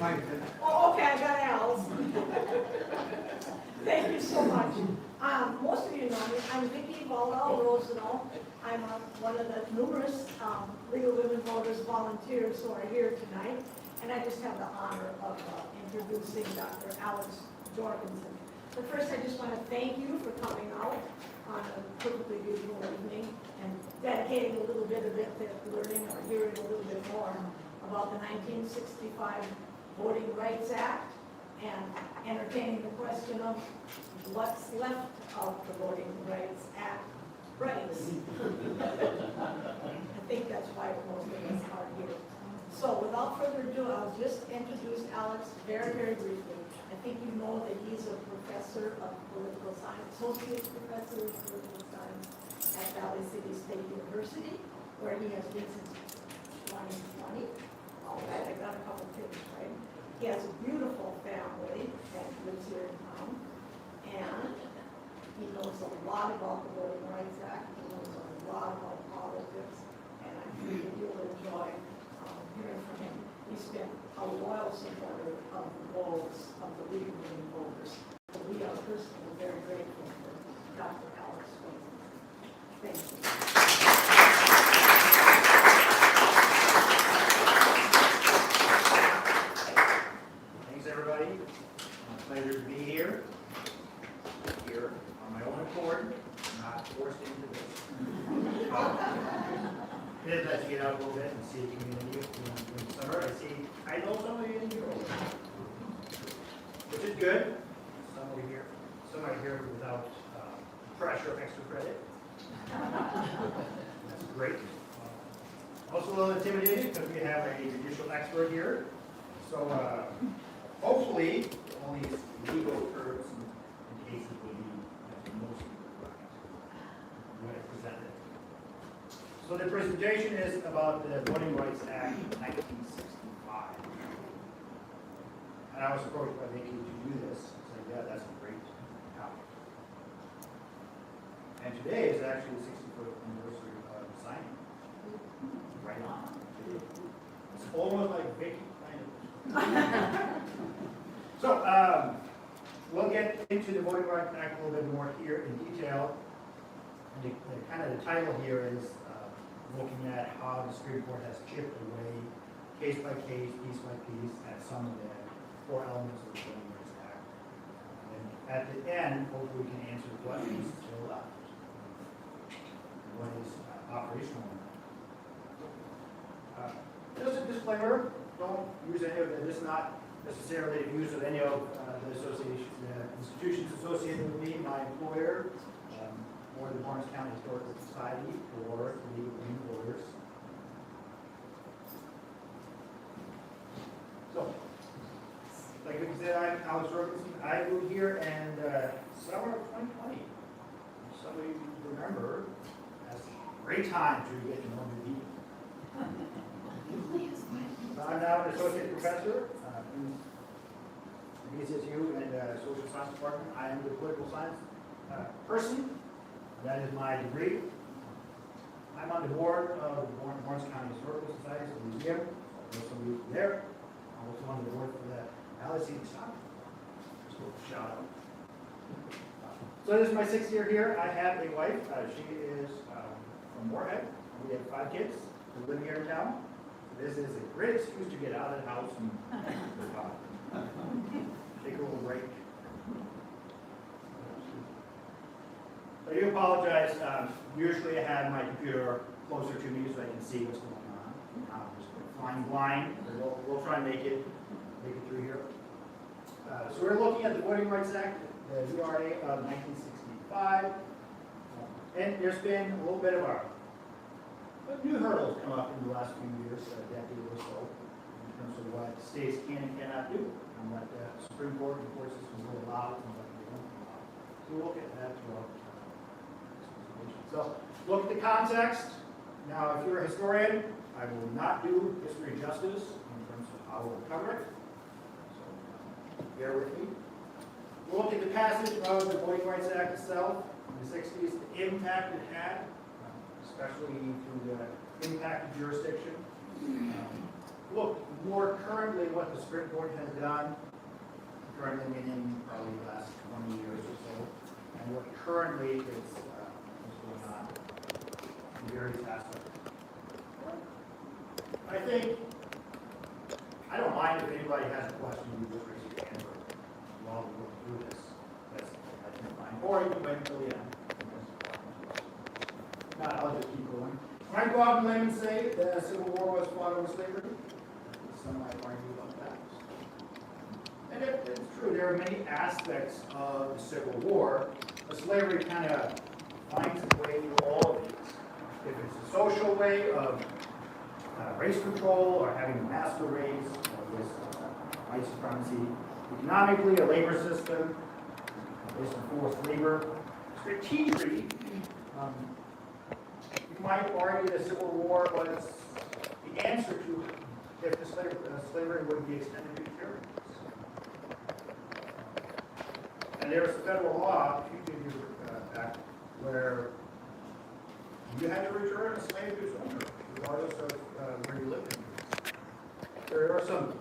Oh, okay, I got Al's. Thank you so much. Most of you know me. I'm Vicki Rosenau. I'm one of the numerous League of Women Voters volunteers who are here tonight. And I just have the honor of introducing Dr. Alex Jorgensen. But first, I just want to thank you for coming out on a perfectly beautiful evening and dedicating a little bit of it to learning or hearing a little bit more about the 1965 Voting Rights Act and entertaining the question of what's left of the Voting Rights Act rights. I think that's why most of us are here. So without further ado, I'll just introduce Alex very, very briefly. I think you know that he's a professor of political science, associate professor of political science at Valley City State University, where he has been since 2020. All right, I got a couple tips, right? He has a beautiful family that lives here in town, and he knows a lot about the Voting Rights Act. He knows a lot about politics, and I think you'll enjoy hearing from him. He's been a loyal supporter of the goals of the League of Women Voters. So we are personally very grateful for Dr. Alex Jorgensen. Thank you. Thanks, everybody. It's a pleasure to be here on my own accord, not forced into this. It lets you get out a little bit and see the community. In summer, I know some of you in here, which is good. Somebody here without pressure of extra credit. That's great. Also a little intimidated because we have a judicial expert here. So hopefully, only legal terms and cases will be most correct when I present it. So the presentation is about the Voting Rights Act of 1965. And I was approached by Vicki to do this. I said, yeah, that's a great topic. And today is actually the 60th anniversary of signing. Right on. It's almost like Vicki kind of. So we'll get into the Voting Rights Act a little bit more here in detail. And kind of the title here is looking at how the Supreme Court has chipped away, case by case, piece by piece, at some of the core elements of the Voting Rights Act. And at the end, hopefully we can answer what is still left, what is operational. Just a disclaimer, don't use any of it. This is not necessarily the use of any of the institutions associated with me, my employer, or the Lawrence County Historical Society, or the League of Women Voters. So, like we said, I'm Alex Jorgensen. I moved here in summer of 2020. Some of you remember, that's a great time to get to know new people. I'm now an associate professor in the VCSU and Social Science Department. I am the political science person. That is my degree. I'm on the board of the Lawrence County Historical Society, so museum. I know some of you there. I'm also on the board for the Valley City Stop. Just a little shout out. So this is my 6th year here. I have a wife. She is from Moorhead. We have 5 kids who live here in town. This is a great excuse to get out of the house and take a little break. I do apologize. Usually I have my computer closer to me so I can see what's going on. I'm just flying blind. We'll try and make it through here. So we're looking at the Voting Rights Act, the VRA of 1965. And there's been a little bit of new hurdles come up in the last few years, a decade or so, in terms of what states can and cannot do, and what the Supreme Court and court systems will allow and what they don't allow. So we'll look at that throughout. So look at the context. Now, if you're a historian, I will not do history justice in terms of how we'll cover it. So bear with me. We'll look at the passage of the Voting Rights Act itself in the 60s, the impact it had, especially through the impacted jurisdiction. look more currently what the Supreme Court has done, currently meaning probably the last 20 years or so, and what currently is going on in various aspects. I think, I don't mind if anybody has a question, you just raise your hand while we go through this. That's, I think, fine. Or you can wait until the end. No, I'll just keep going. When I go out on a limb and say that the Civil War was fought over slavery, some might argue about that. And it's true, there are many aspects of the Civil War, but slavery kind of finds its way through all of these. If it's a social way of race control or having a master race, with white supremacy, economically, a labor system, based on forced labor, strategically, you might argue the Civil War was the answer to if the slavery would be extended to Puritans. And there's a federal law, a few years back, where you had to return a slave to its owner, regardless of where you lived in. There are some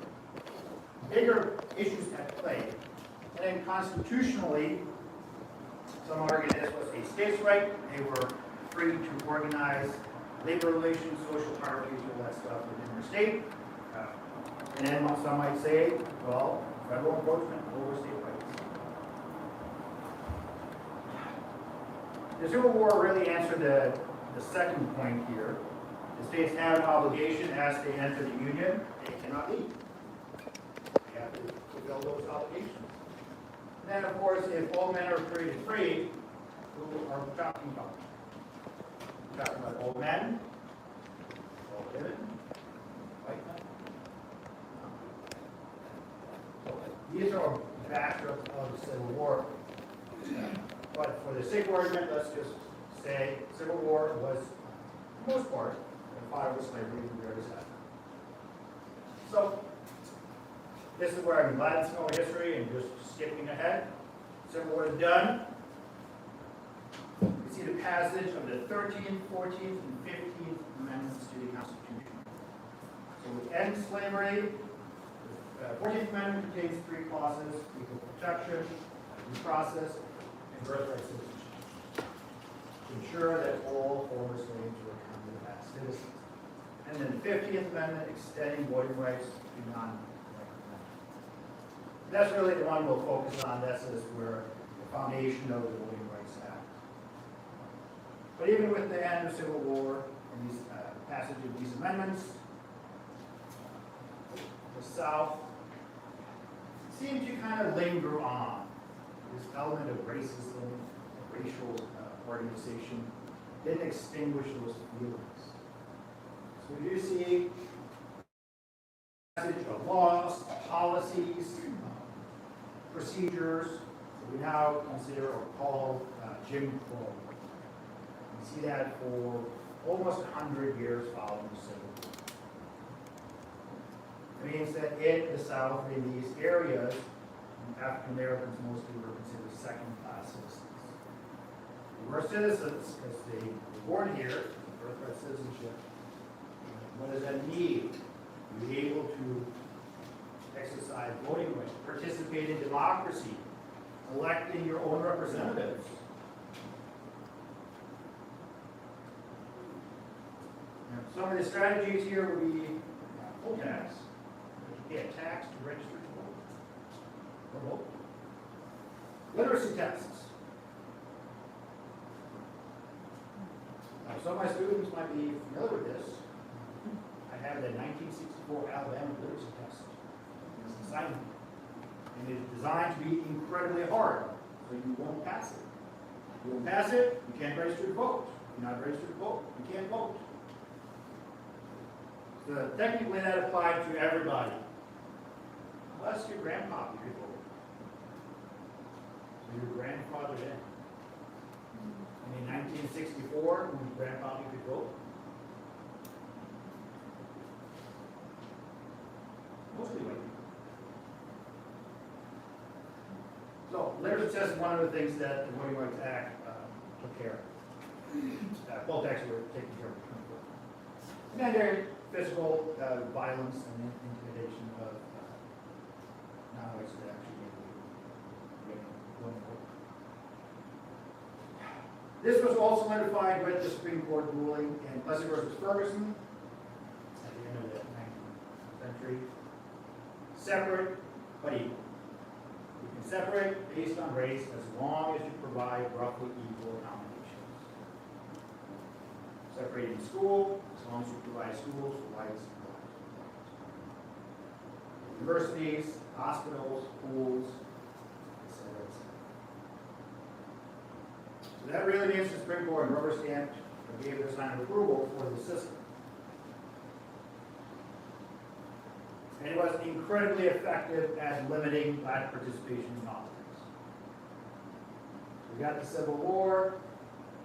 bigger issues at play. And then constitutionally, some argue this was a state's right. They were free to organize labor relations, social hierarchies, all that stuff within their state. And then some might say, well, federal encroachment over state rights. The Civil War really answered the second point here. The states have an obligation as they enter the Union, they cannot leave. They have to fulfill those obligations. And then, of course, if all men are created free, who are we talking about? We're talking about all men, all women, white men. So these are backdrops of the Civil War. But for the sake of argument, let's just say Civil War was, for the most part, fought over slavery in various aspects. So, this is where I'm glad to know history and just skipping ahead. Civil War is done. You see the passage of the 13th, 14th, and 15th Amendments to the Constitution. So we end slavery. The 14th Amendment contains 3 clauses: equal protection, due process, and birthright citizenship, to ensure that all former slaves were counted as citizens. And then the 50th Amendment extending voting rights to non-white men. That's really the one we'll focus on. This is where the foundation of the Voting Rights Act. But even with the end of Civil War and these passage of these amendments, the South seemed to kind of linger on. This element of racism, racial organization, didn't extinguish those feelings. So we do see passage of laws, policies, procedures that we now consider or call Jim Crow. We see that for almost 100 years following the Civil War. It means that in the South, in these areas, African Americans mostly were considered second-class citizens. They were citizens because they were born here, birthright citizenship. What does that mean? To be able to exercise voting rights, participate in democracy, electing your own representatives. Now, some of the strategies here would be poll tax. You pay a tax to register to vote. Literacy tests. Now, some of my students might be familiar with this. I have the 1964 Alabama literacy test. It's an assignment. And it's designed to be incredibly hard, so you won't pass it. If you won't pass it, you can't register to vote. If you're not registered to vote, you can't vote. So technically that applied to everybody. Unless your grandpa could vote. So your grandfather in. And in 1964, when your grandpa could vote, mostly white people. So literacy test is one of the things that the Voting Rights Act took care of. Poll tax were taken care of. And then there physical violence and intimidation of non-whites that actually get going forward. This was all solidified with the Supreme Court ruling in Plessy versus Ferguson at the end of the 19th century. Separate but equal. You can separate based on race as long as you provide roughly equal accommodations. Separate in school as long as you provide schools for whites and blacks. Universities, hospitals, schools, etc., etc. So that really means the Supreme Court rubber stamped or gave their sign of approval for the system. And it was incredibly effective at limiting black participation in politics. We got the Civil War.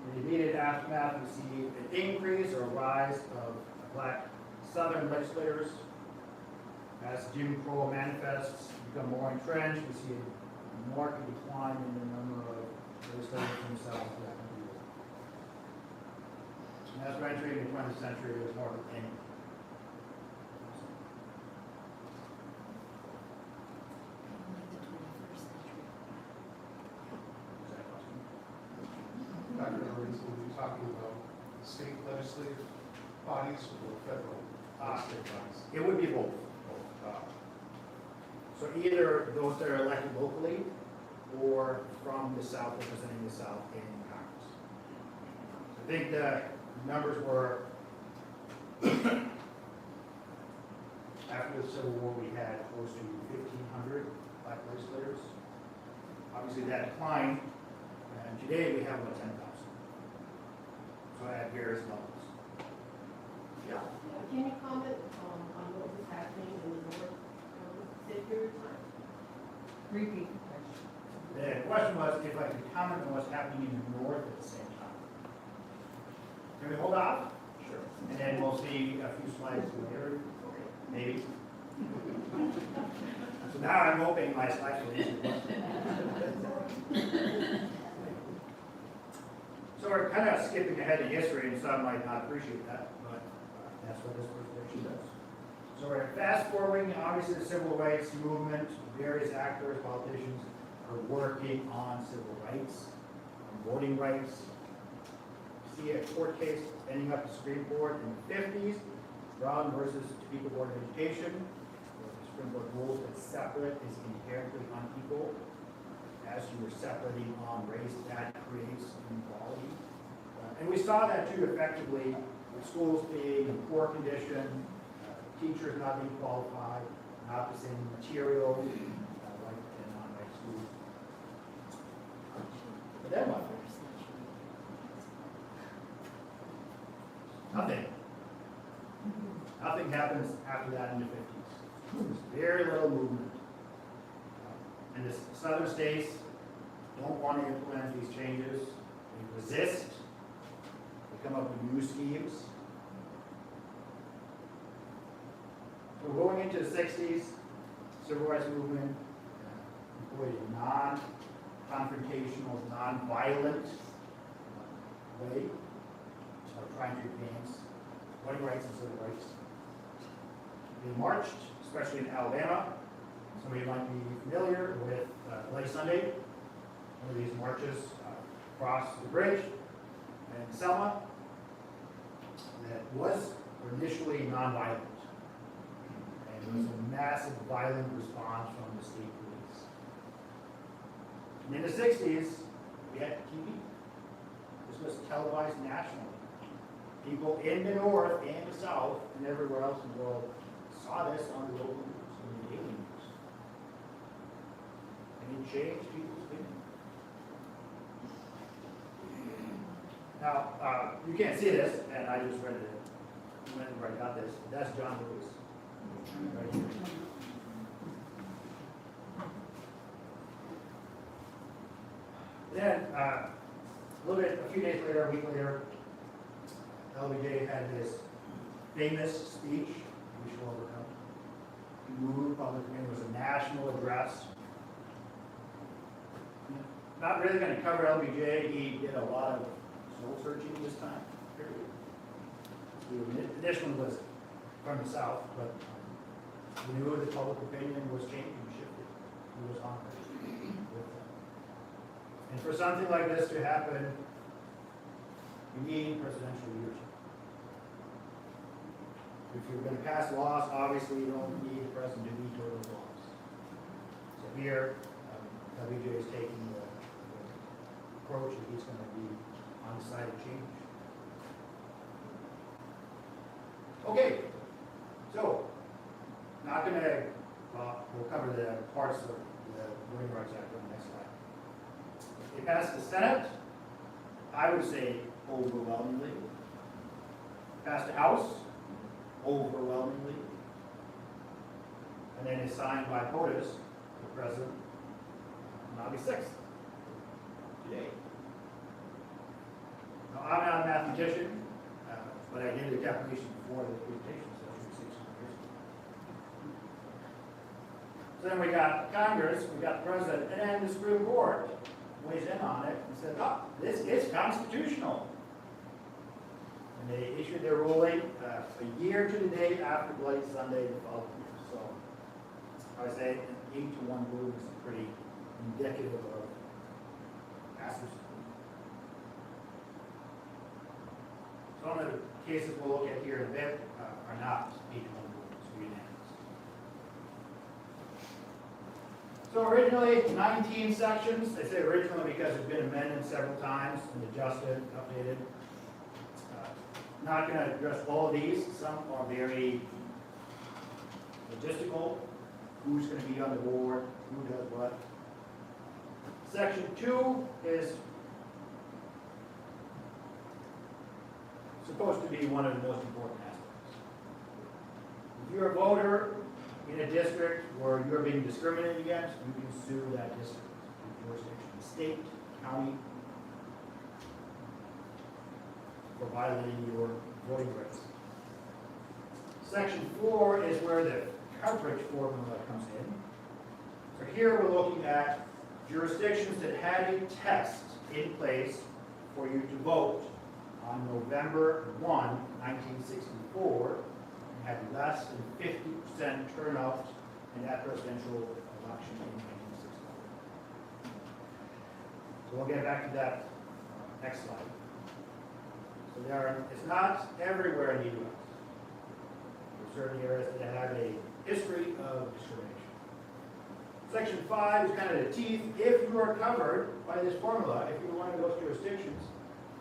In the immediate aftermath, we see an increase or a rise of black Southern legislators. As Jim Crow manifests become more entrenched, we see a marked decline in the number of legislators from the South that can do it. And as we're entering the 20th century, there's more of any. Dr. Jorgensen, will you be talking about state legislative bodies or federal legislative bodies? It would be both. So either those that are elected locally or from the South, representing the South in Congress. I think the numbers were, after the Civil War, we had close to 1,500 black legislators. Obviously that declined, and today we have about 10,000. So at various levels. Yeah. Can you comment on what was happening in the north that period of time? Repeat the question. The question was if I could comment on what's happening in the north at the same time. Can we hold off? Sure. And then we'll see a few slides later, maybe. So now I'm hoping my slides will answer the question. So we're kind of skipping ahead in history, and some might not appreciate that, but that's what this presentation does. So we're fast forwarding, obviously, the civil rights movement. Various actors, politicians are working on civil rights, on voting rights. See a court case ending up the Supreme Court in the 50s, Brown versus Topeka Board of Education, where the Supreme Court rules that separate is inherently unequal. As you were separating on race, that creates inequality. And we saw that too effectively with schools being in poor condition, teachers not being qualified, not the same material, like in non-white schools. But then what? Nothing. Nothing happens after that in the 50s. There's very little movement. And the southern states don't want to implement these changes. They resist. They come up with new schemes. So going into the 60s, civil rights movement employed a non-confrontational, non-violent way of trying to advance voting rights and civil rights. They marched, especially in Alabama. Some of you might be familiar with Bloody Sunday, one of these marches across the bridge in Selma that was initially nonviolent. And it was a massive violent response from the state police. And in the 60s, we had TV. This was televised nationally. People in the north and the south and everywhere else in the world saw this on the local news, on the daily news. And it changed people's opinion. Now, you can't see this, and I just read it whenever I got this. That's John Lewis. Right here. Then, a few days later, a week later, LBJ had this famous speech, We Shall Overcome. He moved public opinion. It was a national address. Not really going to cover LBJ. He did a lot of soul searching this time, period. The initial was from the south, but we knew that public opinion was changing, shifting. It was on with that. And for something like this to happen, you need presidential leadership. If you're going to pass laws, obviously you don't need the president to veto those laws. So here, WJ is taking the approach that he's going to be on the side of change. Okay, so not going to, we'll cover the parts of the Voting Rights Act on the next slide. It passed the Senate, I would say overwhelmingly. Passed the House, overwhelmingly. And then it's signed by POTUS, the president, on August 6th, today. Now, I'm not a mathematician, but I did the calculation before the presentation, so it was 6 years ago. So then we got Congress, we got the president, and then the Supreme Court weighs in on it and said, oh, this is constitutional. And they issued their ruling a year to the day after Bloody Sunday the following year. So I would say an 8-1 ruling is pretty indicative of passage. Some of the cases we'll look at here in a bit are not 8-1 rulings, they're unanimous. So originally, 19 sections. I say originally because it's been amended several times and adjusted, updated. Not going to address all of these. Some are very logistical. Who's going to be on the board? Who does what? Section 2 is supposed to be one of the most important aspects. If you're a voter in a district where you're being discriminated against, you can sue that district, jurisdiction, state, county, for violating your voting rights. Section 4 is where the coverage formula comes in. So here we're looking at jurisdictions that had a test in place for you to vote on November 1, 1964, and had less than 50% turnout in that presidential election in 1964. So we'll get back to that next slide. So it's not everywhere in the U.S. There are certain areas that have a history of discrimination. Section 5 is kind of the teeth. If you are covered by this formula, if you're one of those jurisdictions,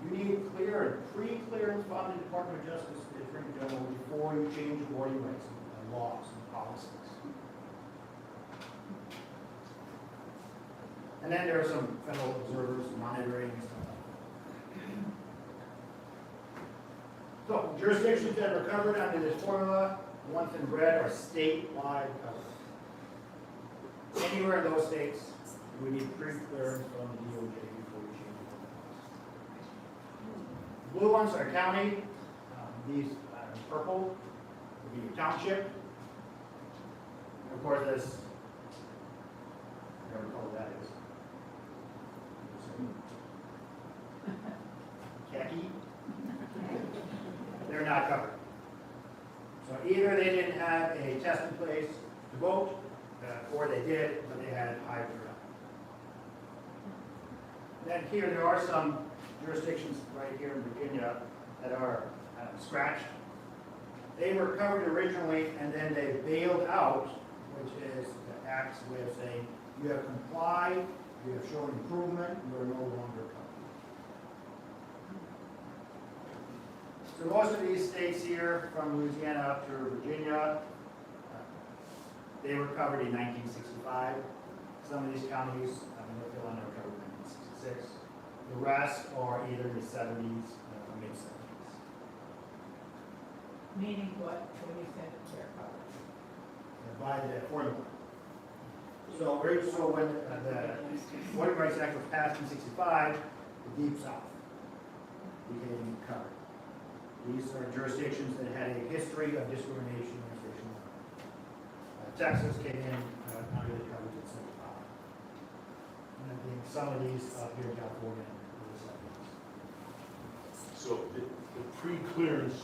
you need pre-clearance from the Department of Justice, the Attorney General, before you change voting rights and laws and policies. And then there are some federal observers monitoring and stuff. So, jurisdictions that are covered under this formula, the ones in red are statewide covered. Anywhere in those states, we need pre-clearance from the DOJ before we change the blue ones are county. These purple would be your township. And of course, this, whatever color that is. Khaki. They're not covered. So either they didn't have a test in place to vote, or they did, but they had high turnout. Then here, there are some jurisdictions right here in Virginia that are scratched. They were covered originally, and then they bailed out, which is the Act's way of saying, you have complied, you have shown improvement, you are no longer covered. So most of these states here, from Louisiana up to Virginia, they were covered in 1965. Some of these counties, North Carolina, were covered in 1966. The rest are either in the 70s or mid-70s. Meaning what, when you said they're covered? By the formula. So when the Voting Rights Act was passed in 65, the Deep South became covered. These are jurisdictions that had a history of discrimination and restriction. Texas came in under the coverage of 75. And I think some of these up here in California were the 70s. So the pre-clearance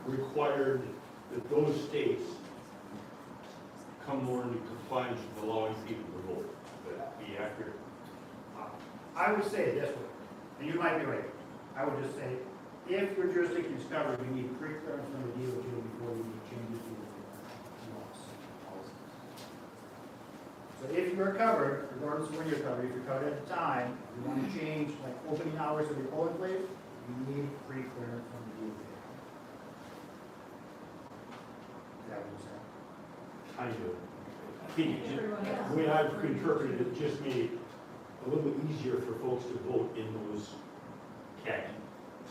required that those states come more into compliance with allowing people to vote. Would that be accurate? I would say it this way, and you might be right. I would just say, if your jurisdiction is covered, you need pre-clearance from the DOJ before you make changes to the laws. So if you're covered, regardless of when you're covered, if you're covered at the time, you want to change like opening hours of your polling place, you need pre-clearance from the DOJ. Is that what you're saying? Kind of. I think it just, the way I've interpreted it, just made it a little bit easier for folks to vote in those khaki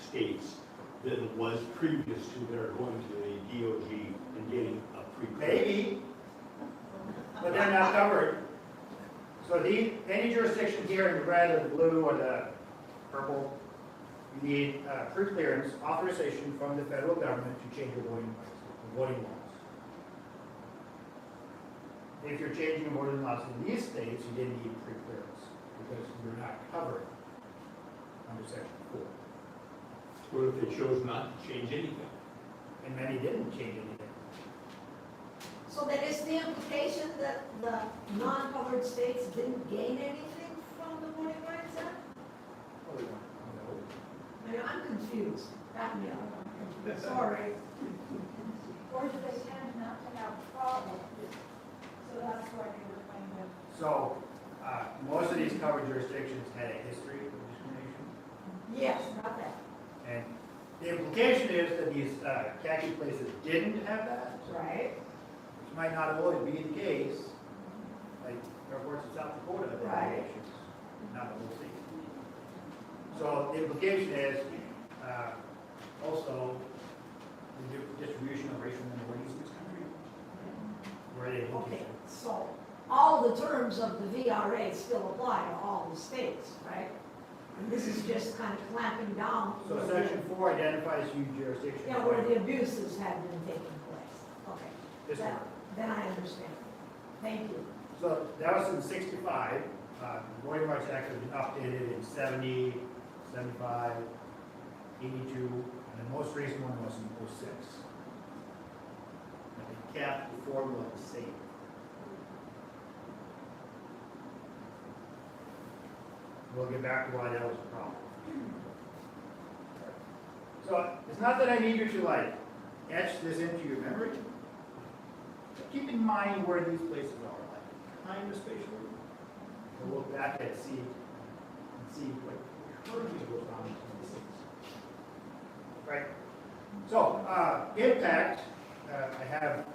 states than it was previous to their going to the DOG and getting a pre-clearance. Maybe, but they're not covered. So any jurisdiction here in the red or the blue or the purple, you need pre-clearance authorization from the federal government to change your voting laws. If you're changing your voting laws in these states, you didn't need pre-clearance because you're not covered under Section 4. What if they chose not to change anything? And many didn't change anything. So that is the implication that the non-covered states didn't gain anything from the Voting Rights Act? I mean, I'm confused. Back me up. Sorry. Or do they tend not to have problems? So that's why they were kind of. So most of these covered jurisdictions had a history of discrimination. Yes, not that. And the implication is that these khaki places didn't have that, Right. which might not always be the case. Like airports in South Dakota have Right. regulations, not the whole state. So the implication is also the distribution of racial minorities in this country. Where they look Okay, so all the terms of the VRA still apply to all the states, right? And this is just kind of clamping down. So Section 4 identifies huge jurisdictions. Yeah, where the abuses have been taking place. Okay. This one. Then I understand. Thank you. So that was in 65. The Voting Rights Act has been updated in 70, 75, 82, and the most recent one was in 06. And they kept the formula the same. We'll get back to why that was a problem. So it's not that I need you to like etch this into your memory. But keep in mind where these places are, like kind of spatially. We'll look back at see what currently goes on in these things. Right. So impact. I have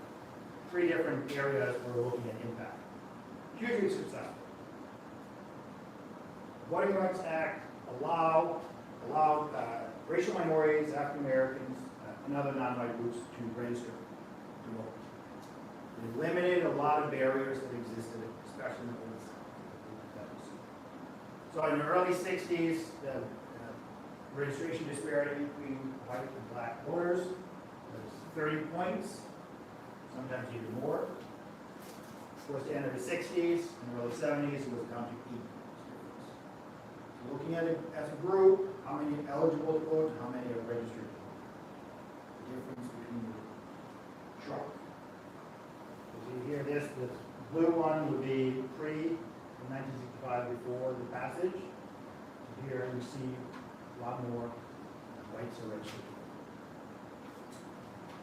3 different areas where we're looking at impact. Hugely successful. Voting Rights Act allowed racial minorities, African Americans, and other non-white groups to register to vote. It eliminated a lot of barriers that existed, especially in the old South. So in the early 60s, the registration disparity between white and black voters was 30 points, sometimes even more. Towards the end of the 60s and the early 70s, it was down to 8. Looking at it as a group, how many are eligible to vote and how many are registered to vote. The difference between the chart. So you hear this blue one would be pre-1965 before the passage. Here you see a lot more whites are registered.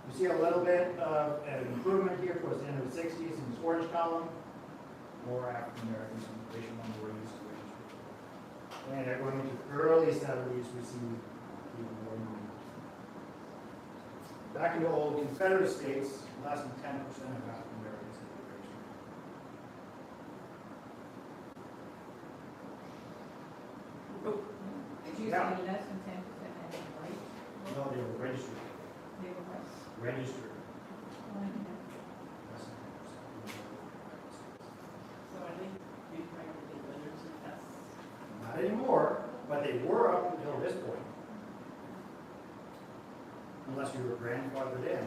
You see a little bit of an improvement here towards the end of the 60s in this orange column. More African Americans and racial minorities. And going into the early 70s, we see even more movement. Back in the old Confederate states, less than 10% of African Americans had been registered. Did you say Yeah. less than 10% had been right? No, they were registered. They were less. Registered. Oh, yeah. Less than 10%. So are they required to take literacy tests? Not anymore, but they were up until this point. Unless you were grandfathered in.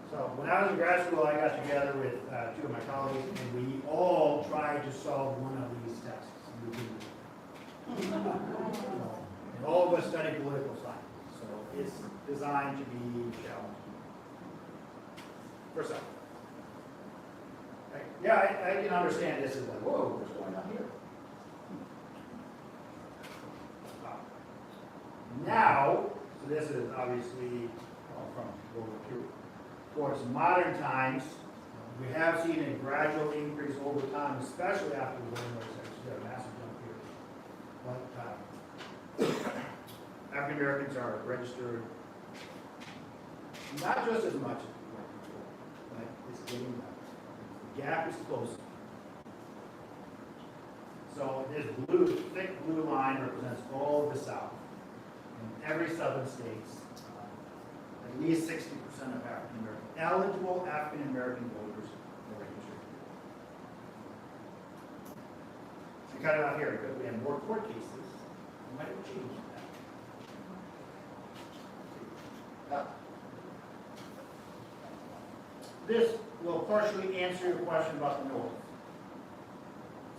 So when I was in grad school, I got together with 2 of my colleagues, and we all tried to solve one of these tests. And all of us studied political science. So it's designed to be shallow. For some. Right? Yeah, I can understand this is like, whoa, what's going on here? Now, so this is obviously from over here towards modern times. We have seen a gradual increase over time, especially after the William Wright Section. We had a massive jump here. But African Americans are registered not just as much as white people, but it's getting better. The gap is closing. So this blue, thick blue line represents all of the South. In every southern states, at least 60% of African American, eligible African American voters are registered. So cut it out here because we have more court cases. We might have changed that. This will partially answer your question about the North.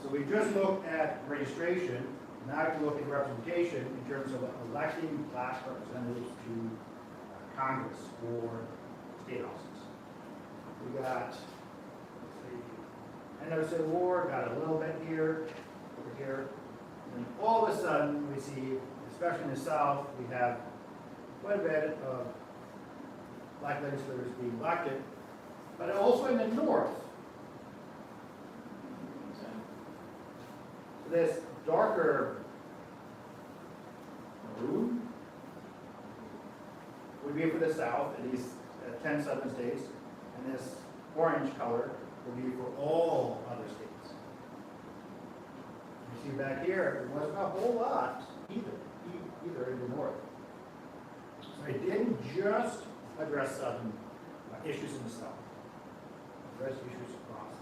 So we just looked at registration. Now I can look at representation in terms of electing black representatives to Congress or state offices. We got, end of the Civil War, got a little bit here, over here. And all of a sudden, we see, especially in the South, we have quite a bit of black legislators being elected, but also in the North. This darker maroon would be for the South, at least 10 southern states, and this orange color would be for all other states. You see back here, there wasn't a whole lot either in the North. So it didn't just address southern issues in the South, it addressed issues across.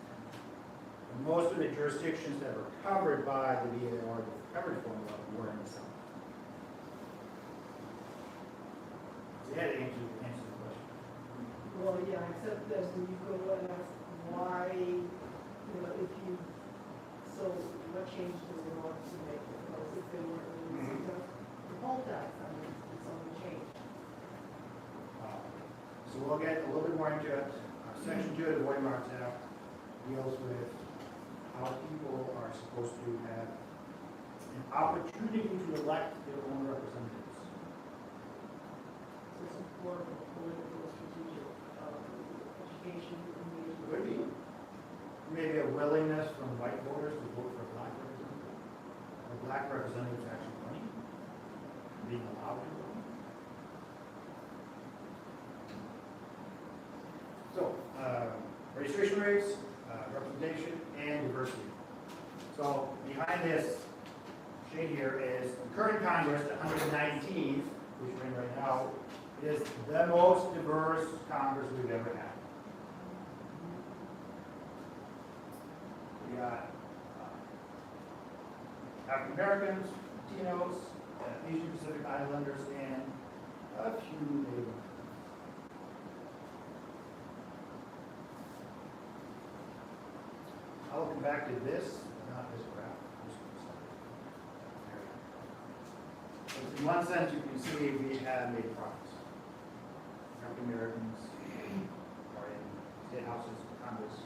And most of the jurisdictions that were covered by the VAR coverage formula were in the South. So yeah, to answer the question. Well, yeah, except that when you go and ask why, if you, so what change do we want to make? Because if they were, the poll tax, I mean, it's only changed. So we'll get a little bit more into it. Section 2 of the Voting Rights Act deals with how people are supposed to have an opportunity to elect their own representatives. So it's more of a political strategic education engagement. Could be. Maybe a willingness from white voters to vote for a black representative. Or black representatives actually running, being allowed to vote. So, registration rates, representation, and diversity. So, behind this shade here is the current Congress, the 119th, which we're in right now, is the most diverse Congress we've ever had. We got African Americans, Latinos, Asian Pacific Islanders, and a few Native. I'll come back to this, not this graph. In one sense, you can see we have made progress. African Americans are in state houses, Congress,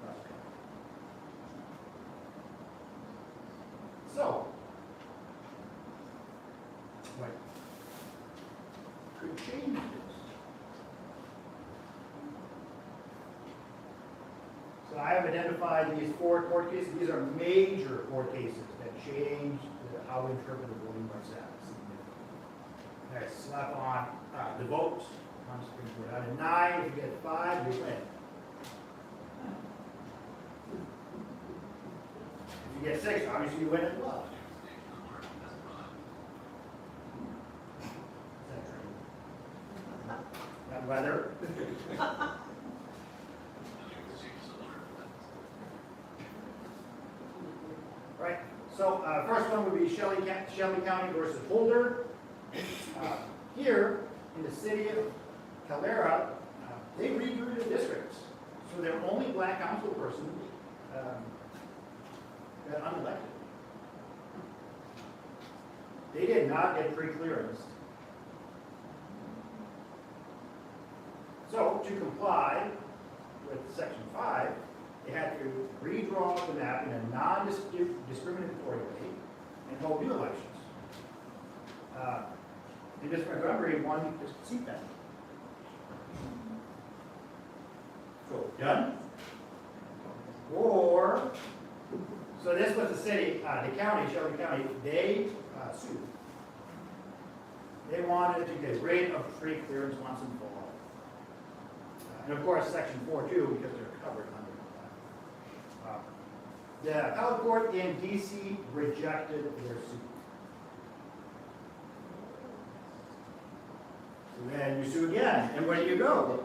across the country. So, what could change this? So I have identified these 4 court cases. These are major court cases that change how we interpret the Voting Rights Act. Okay, slap on the vote on the Supreme Court. Out of 9, if you get 5, you win. If you get 6, obviously you win as well. Is that true? That weather? Right. So first one would be Shelby County versus Holder. Here in the city of Calera, they redrew the districts. So their only black council person got unelected. They did not get pre-clearance So to comply with section 5, they had to redraw the map in a non-discriminatory way and hold new elections. In District Montgomery, one seat back. So, done? Or, so this was the city, the county, Shelby County, they sued. They wanted to get rid of tree clearance once and for all. And of course, section 4 too, because they're covered under that. The appellate court in DC rejected their suit. So then you sue again, and where do you go?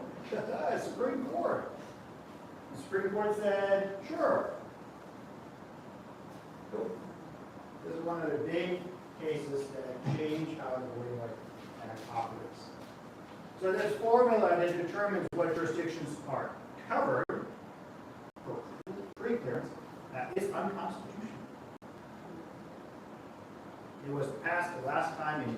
Supreme Court. The Supreme Court said, sure. This is one of the big cases that change how the Voting Rights Act operates. So this formula that determines what jurisdictions are covered for pre-clearance is unconstitutional. It was passed the last time in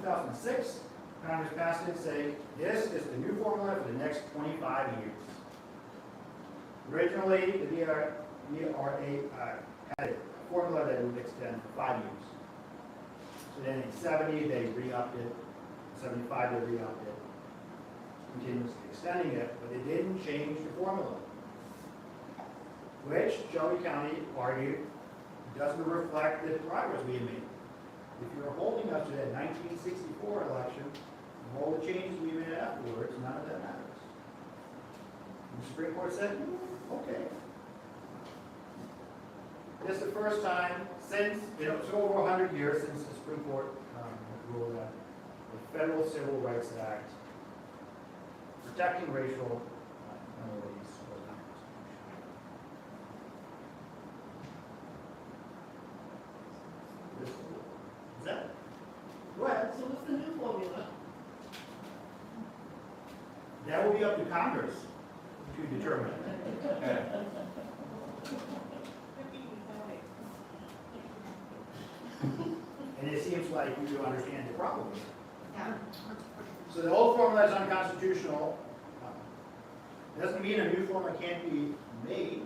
2006. Congress passed it saying, this is the new formula for the next 25 years. Originally, the DRA had a formula that would extend for 5 years. So then in 70, they re-upped it. 75, they re-upped it. Continuously extending it, but they didn't change the formula, which Shelby County argued doesn't reflect the progress we made. If you're holding us to that 1964 election, and all the changes we made afterwards, none of that matters. And the Supreme Court said, okay. This is the first time since, it's over 100 years since the Supreme Court ruled that the Federal Civil Rights Act protecting racial minorities was unconstitutional. Is that? Go ahead. So what's the new formula? That will be up to Congress to determine. And it seems like you do understand the problem. Yeah. So the old formula is unconstitutional. Doesn't mean a new formula can't be made.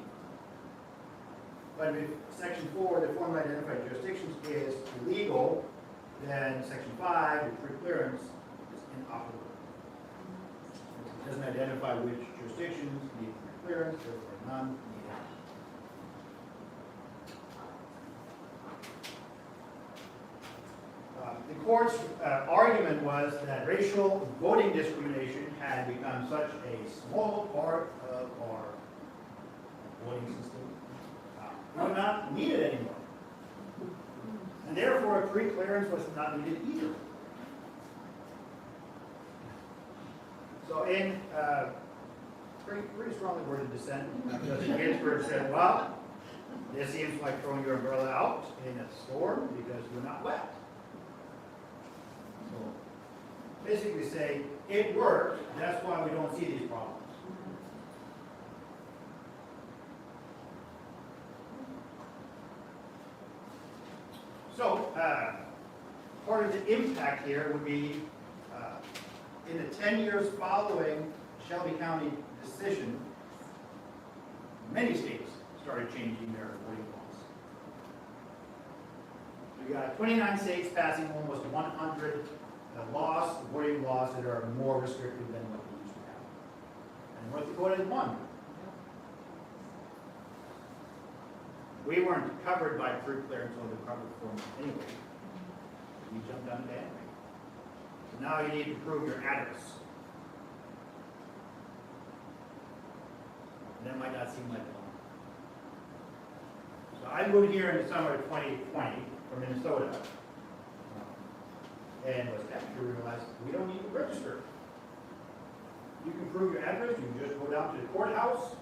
But if Section 4, the formula identified jurisdictions, is illegal, then Section 5, the pre-clearance, is inoperable. It doesn't identify which jurisdictions need pre-clearance, therefore none need it. The court's argument was that racial voting discrimination had become such a small part of our voting system, we would not need it anymore. And therefore, pre-clearance was not needed either. So in pretty strongly worded dissent, Justice Ginsburg said, well, this seems like throwing your umbrella out in a storm because you're not wet. So basically say, it worked, that's why we don't see these problems. So, part of the impact here would be in the 10 years following Shelby County decision, many states started changing their voting laws. We got 29 states passing almost 100 voting laws that are more restrictive than what we used to have. And North Dakota is one. We weren't covered by pre-clearance or the covered form anyway. We jumped on the bandwagon. So now you need to prove your address. And that might not seem like a lot. So I moved here in the summer of 2020 from Minnesota. And was after realized we don't need to register. You can prove your address, you can just go down to the courthouse,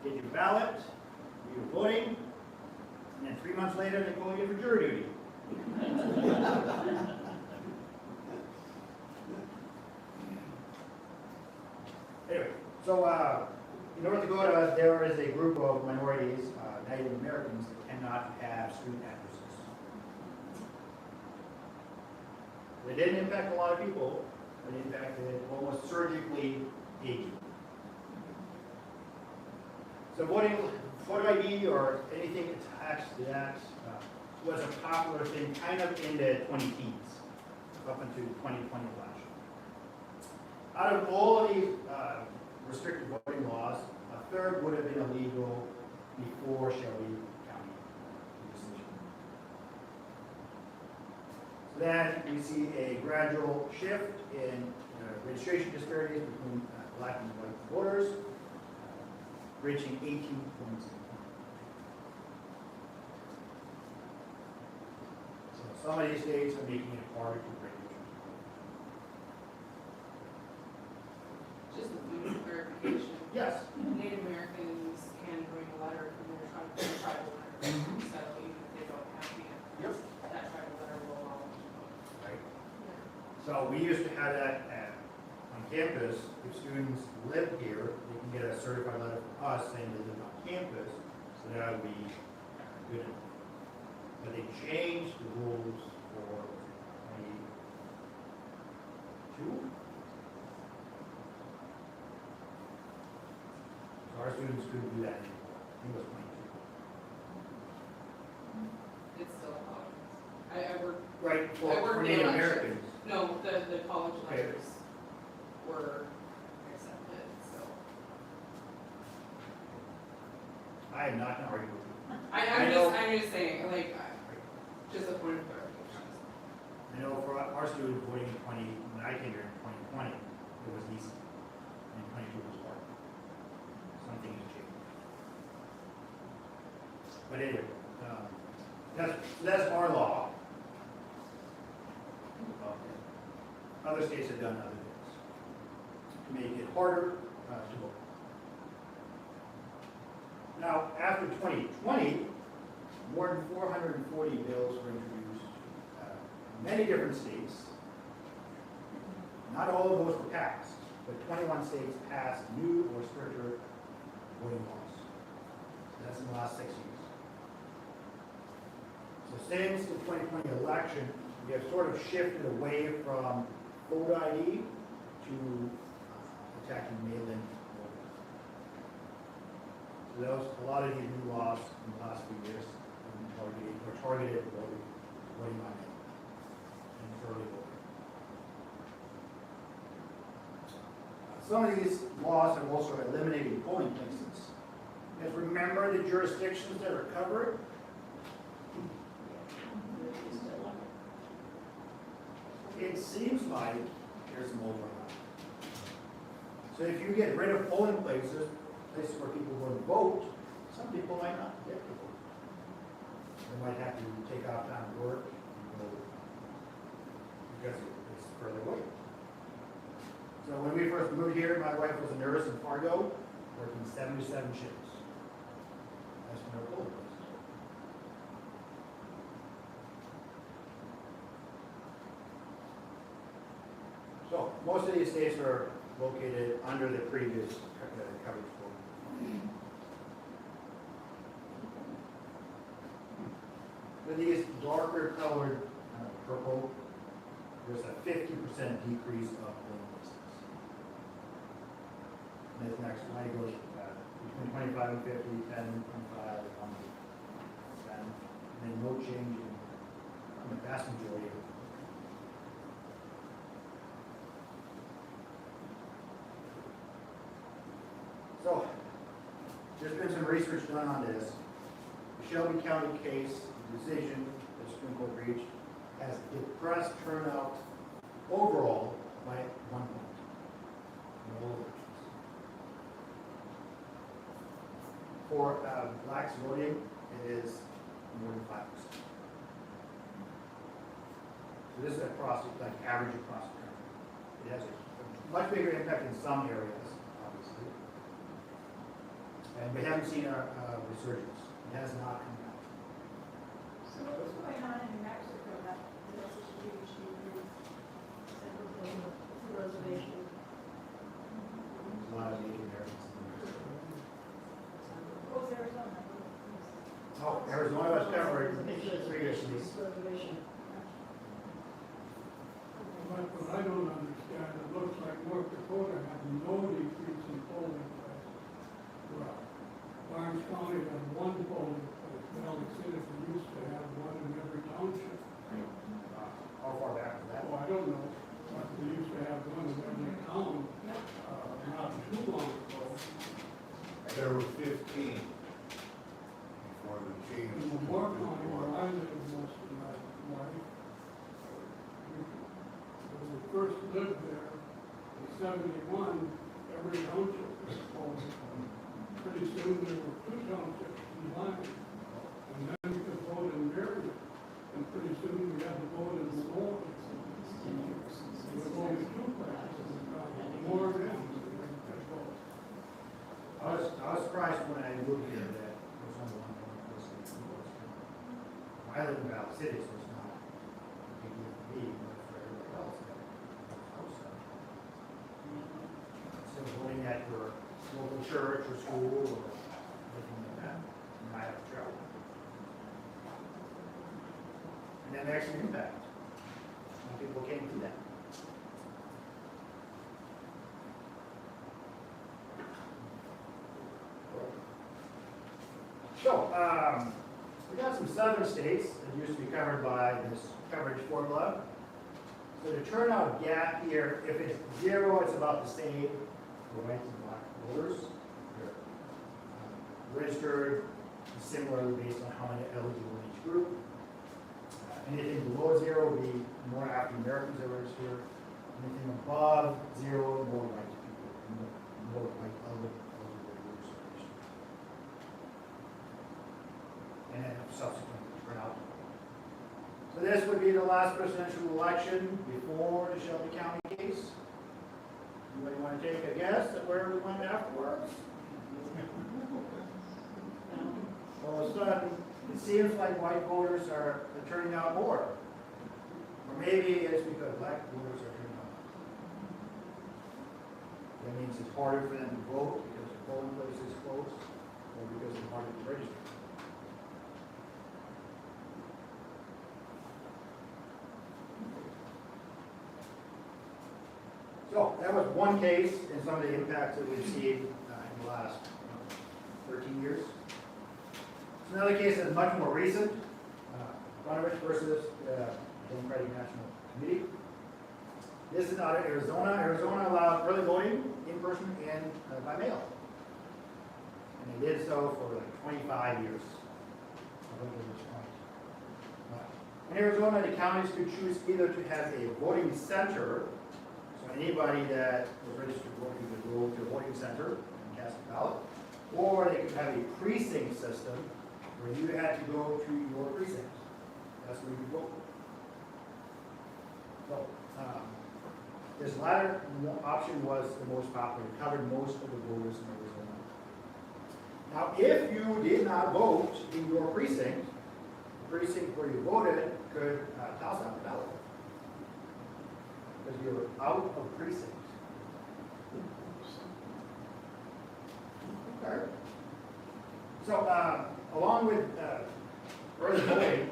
get your ballot, do your voting, and then 3 months later they call you for jury duty. Anyway, so in North Dakota there is a group of minorities, Native Americans, that cannot have street addresses. It didn't impact a lot of people, but in fact, it almost surgically aged. So voting, photo ID or anything attached to that was a popular thing kind of in the 2010s, up into 2020 election. Out of all of these restricted voting laws, a third would have been illegal before Shelby County decision. So then we see a gradual shift in registration disparities between black and white voters, reaching 18 points. So some of these states are making it harder to break. Just a point of clarification, Yes. Native Americans can bring a letter from their tribal letter. So even if they don't have the, Yep. that tribal letter will allow them to vote. Right. So we used to have that on campus. If students live here, they can get a certified letter from us saying they live on campus, so that would be good enough. But they changed the rules for 22. So our students couldn't do that anymore. I think it was 22. It's still allowed. I work, Right, I for worked in Native election. Americans. No, the college Okay. letters were accepted, so. I am not going to argue with you. I'm just saying, like, just a point of clarification. I know for our students voting in when I came here in 2020, it was easy. And 22 was hard. Something has changed. But anyway, that's our law. Other states have done other things to make it harder to vote. Now, after 2020, more than 440 bills were introduced in many different states. Not all of those were passed, but 21 states passed new or stricter voting laws. That's in the last 6 years. So since the 2020 election, we have sort of shifted away from voter ID to attacking mail-in voters. So those, a lot of these new laws in the last few years have been targeted voting on mail and early voting. Some of these laws have also eliminated polling places. Because remember the jurisdictions that are covered? It seems like there's some overlap. So if you get rid of polling places, places where people go to vote, some people might not get to vote. They might have to take off time of work and go because it's further away. So when we first moved here, my wife was a nurse in Fargo, working 77 shifts. That's when our polling places were. So most of these states are located under the previous coverage quota. With these darker colored purple, there's a 50% decrease of polling places. And this next one goes between 25 and 50, 10, 25, 10, and then no change in the vast majority of them. So, there's been some research done on this. The Shelby County case, the decision that the Supreme Court reached, has depressed turnout overall by 1 point. In all elections. For blacks voting, it is more than 5%. So this is across, like average across the country. It has a much bigger impact in some areas, obviously. And we haven't seen a resurgence. It has not come back. So what's going on in New Mexico, that this is huge, Reservation. There's a lot of Native Americans in Mexico. what's Arizona? Oh, Arizona was covered previously. Reservation. What I don't understand only have one polling place. Valley City, we used to have one in every township. How far back is that? Oh, I don't know, but we used to have one in every town, not too long ago. There were 15 before the change. In the Moore County where I lived most of my life, when we first lived there, in 71, every township was polling. Pretty soon there were 2 townships combined. And then we could vote in Marion, and pretty soon we had to vote in Lenore. There was only 2 places in town, Lenore and vote. I was surprised when I moved here that there was only one polling place in the West. I live in Valley City, so it's not a big deal for me, but for everybody else, outside. So voting at your local church or school or anything like that, you might have to travel. And then there's an impact. Some people can't do that. So, we got some southern states that used to be covered by this coverage formula. So the turnout gap here, if it's 0, it's about the same for white and black voters. They're, registered similarly based on how many eligible in each group. Anything below 0 will be more African Americans are registered. Anything above 0, more white people, more white eligible voters are registered. And then subsequent turnout. So this would be the last presidential election before the Shelby County case. Anybody want to take a guess at where we went afterwards? All of a sudden, it seems like white voters are turning out more. Or maybe it's because black voters are turning out. That means it's harder for them to vote because the polling place is closed, or because it's harder to register. So that was one case and some of the impacts that we've seen in the last 13 years. So another case that's much more recent, Brnovich versus Democratic National Committee. This is out of Arizona. Arizona allowed early voting in person and by mail. And they did so for like 25 years. In Arizona, the counties could choose either to have a voting center. So anybody that was registered voting could go to a voting center and cast a ballot, or they could have a precinct system where you had to go to your precinct. That's where you could vote. So this latter option was the most popular, covered most of the voters in Arizona. Now, if you did not vote in your precinct, the precinct where you voted could toss out the ballot. Because you're out of precinct. Okay. So, along with early voting,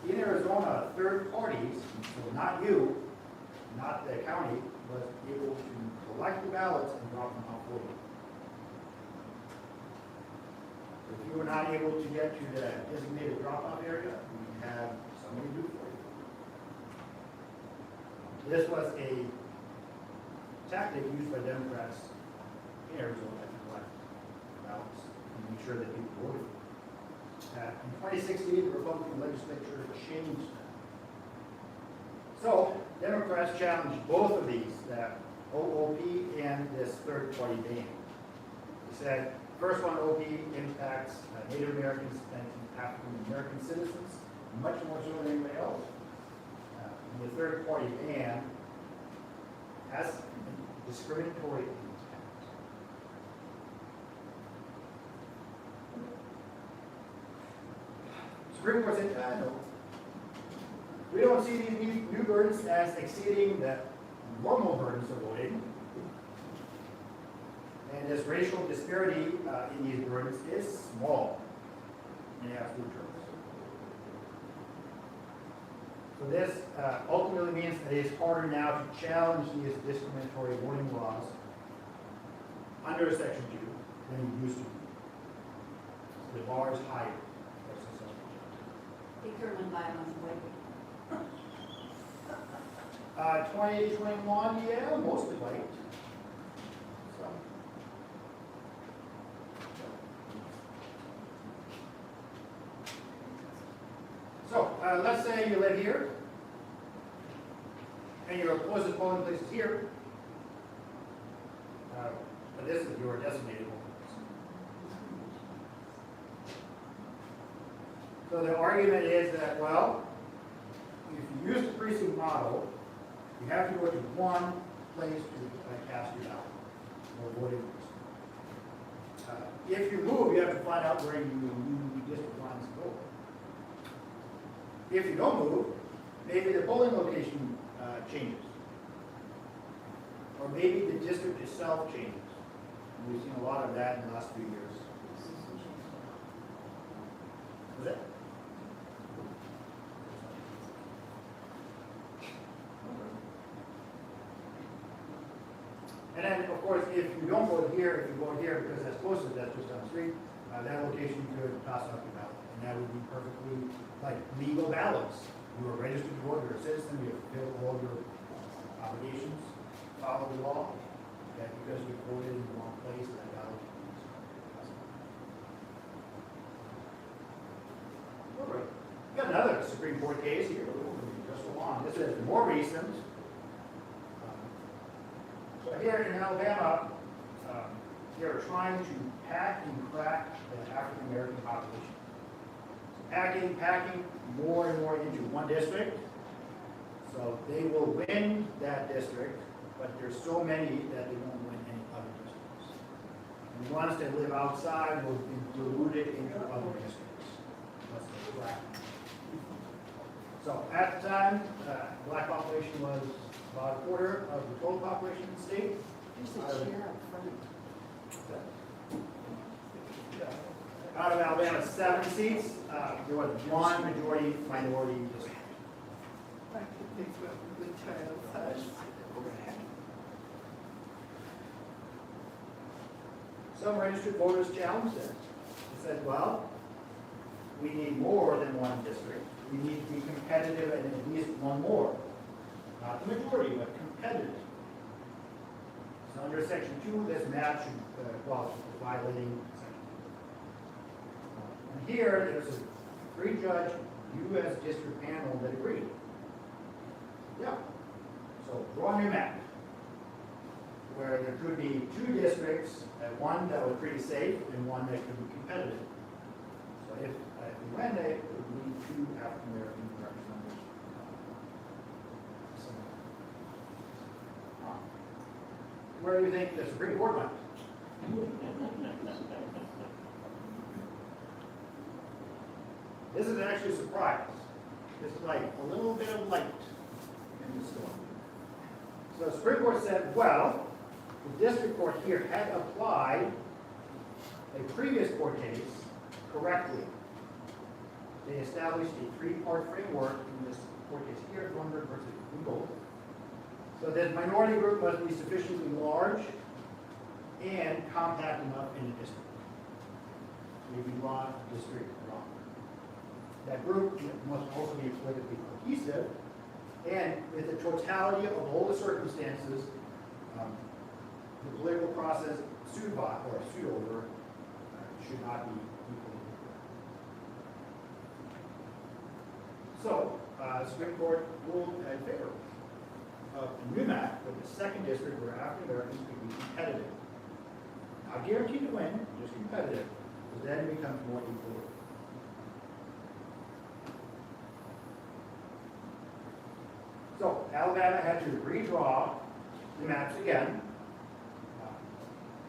in Arizona, third parties, so not you, not the county, was able to collect the ballots and drop them off for you. If you were not able to get to the designated drop-off area, we have somebody do it for you. This was a tactic used by Democrats in Arizona to collect ballots and make sure that people voted. In 2016, the Republican legislature changed that. So, Democrats challenged both of these, that OOP and this third-party ban. They said, first one, OP impacts Native Americans and African American citizens much more so than anybody else. And the third-party ban has discriminatory impact. Supreme Court said, no. We don't see these new burdens as exceeding the normal burdens of voting. And this racial disparity in these burdens is small in absolute terms. So this ultimately means that it is harder now to challenge these discriminatory voting laws under Section 2 than it used to be. The bar is higher. for successful Determined by a month later. judges. 2021, yeah, mostly white. So. So, let's say you live here, and your closest polling place is here. But this is your designated polling place. So the argument is that, well, if you use the precinct model, you have to go to one place to cast your ballot or voting place. If you move, you have to find out where you district lines go. If you don't move, maybe the polling location changes. Or maybe the district itself changes. And we've seen a lot of that in the last few years. Was it? And then, of course, if you don't go here, if you go here because that's closer, that's just down the street, that location could toss up your ballot. And that would be perfectly like legal ballots. You are registered to vote, you're a citizen, you fulfill all your obligations, follow the law. That because you voted in the wrong place, that ballot can be used. All right. We got another Supreme Court case here, just so long. This is more recent. So here in Alabama, they're trying to pack and crack the African American population. Packing more and more into one district. So they will win that district, but there's so many that they won't win any other districts. And the ones that live outside will be diluted into other districts. That's the black. So at the time, black population was about a quarter of the total population in the state. Out of Alabama's 7 seats, there was one majority minority district. Some registered voters challenged it. They said, well, we need more than one district. We need to be competitive and at least one more. Not the majority, but competitive. So under section 2, this map should, violating section 2. And here, there's a 3-judge U.S. district panel that agreed. Yeah. So draw a new map where there could be 2 districts, one that was pretty safe and one that could be competitive. So if we went there, it would need 2 African American representatives. Where do you think the Supreme Court went? This is actually a surprise. It's like a little bit of light in the storm. So the Supreme Court said, well, the district court here had applied a previous court case correctly. They established a 3-part framework in this court case here, Lundberg versus Google. So that minority group must be sufficiently large and compact enough in the district. Maybe draw district wrong. That group must also be politically cohesive, and with the totality of all the circumstances, the political process sued by or sued over should not be equally. So, the Supreme Court ruled in favor of a new map with the 2nd district where African Americans could be competitive. Not guaranteed to win, just competitive, because then it becomes more equal. So Alabama had to redraw the maps again.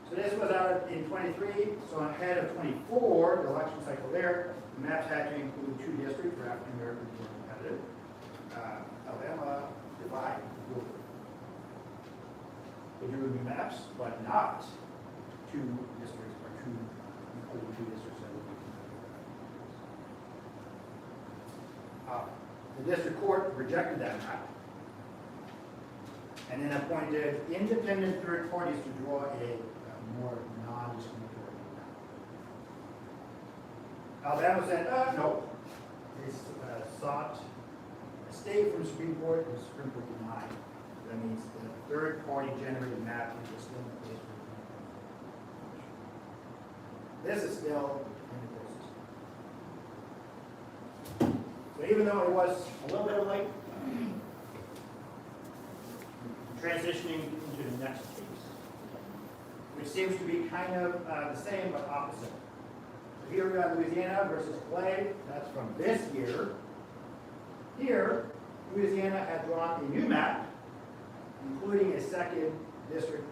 So this was out in 23, so ahead of 24, the election cycle there, the maps had to include 2 districts for African Americans who were competitive. Alabama divided. They drew new maps, but not 2 districts or 2 including 2 districts that would be competitive. The district court rejected that map and then appointed independent third parties to draw a more non-discriminatory Alabama said, no. They sought a stay from the Supreme Court, and the Supreme Court denied. That means the third-party generated map is still in place for the This is still in the process. So even though it was a little bit late, transitioning into the next case, which seems to be kind of the same but opposite. So here we got Louisiana versus Clay. That's from this year. Here, Louisiana had drawn a new map, including a second district,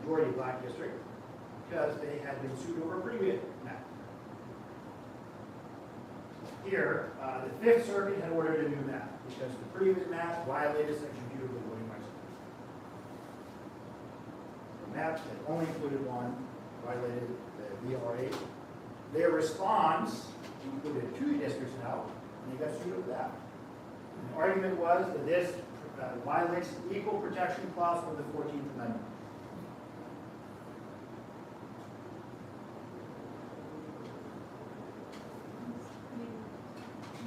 majority black district, because they had been sued over a previous map. Here, the Fifth Circuit had ordered a new map because the previous map violated Section 2 of the Voting Rights Act. The map that only included one violated the VRA. Their response included 2 districts now, and they got sued over that. And the argument was that this violates the Equal Protection Clause of the 14th Amendment.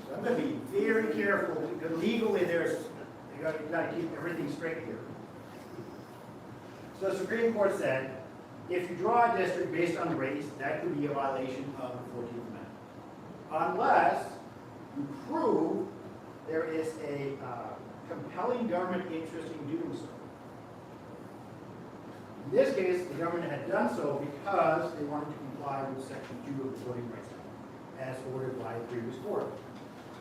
So I'm going to be very careful because legally you got to keep everything straight here. So the Supreme Court said, if you draw a district based on race, that could be a violation of the 14th Amendment. Unless you prove there is a compelling government interest in doing so. In this case, the government had done so because they wanted to comply with Section 2 of the Voting Rights Act, as ordered by the previous court.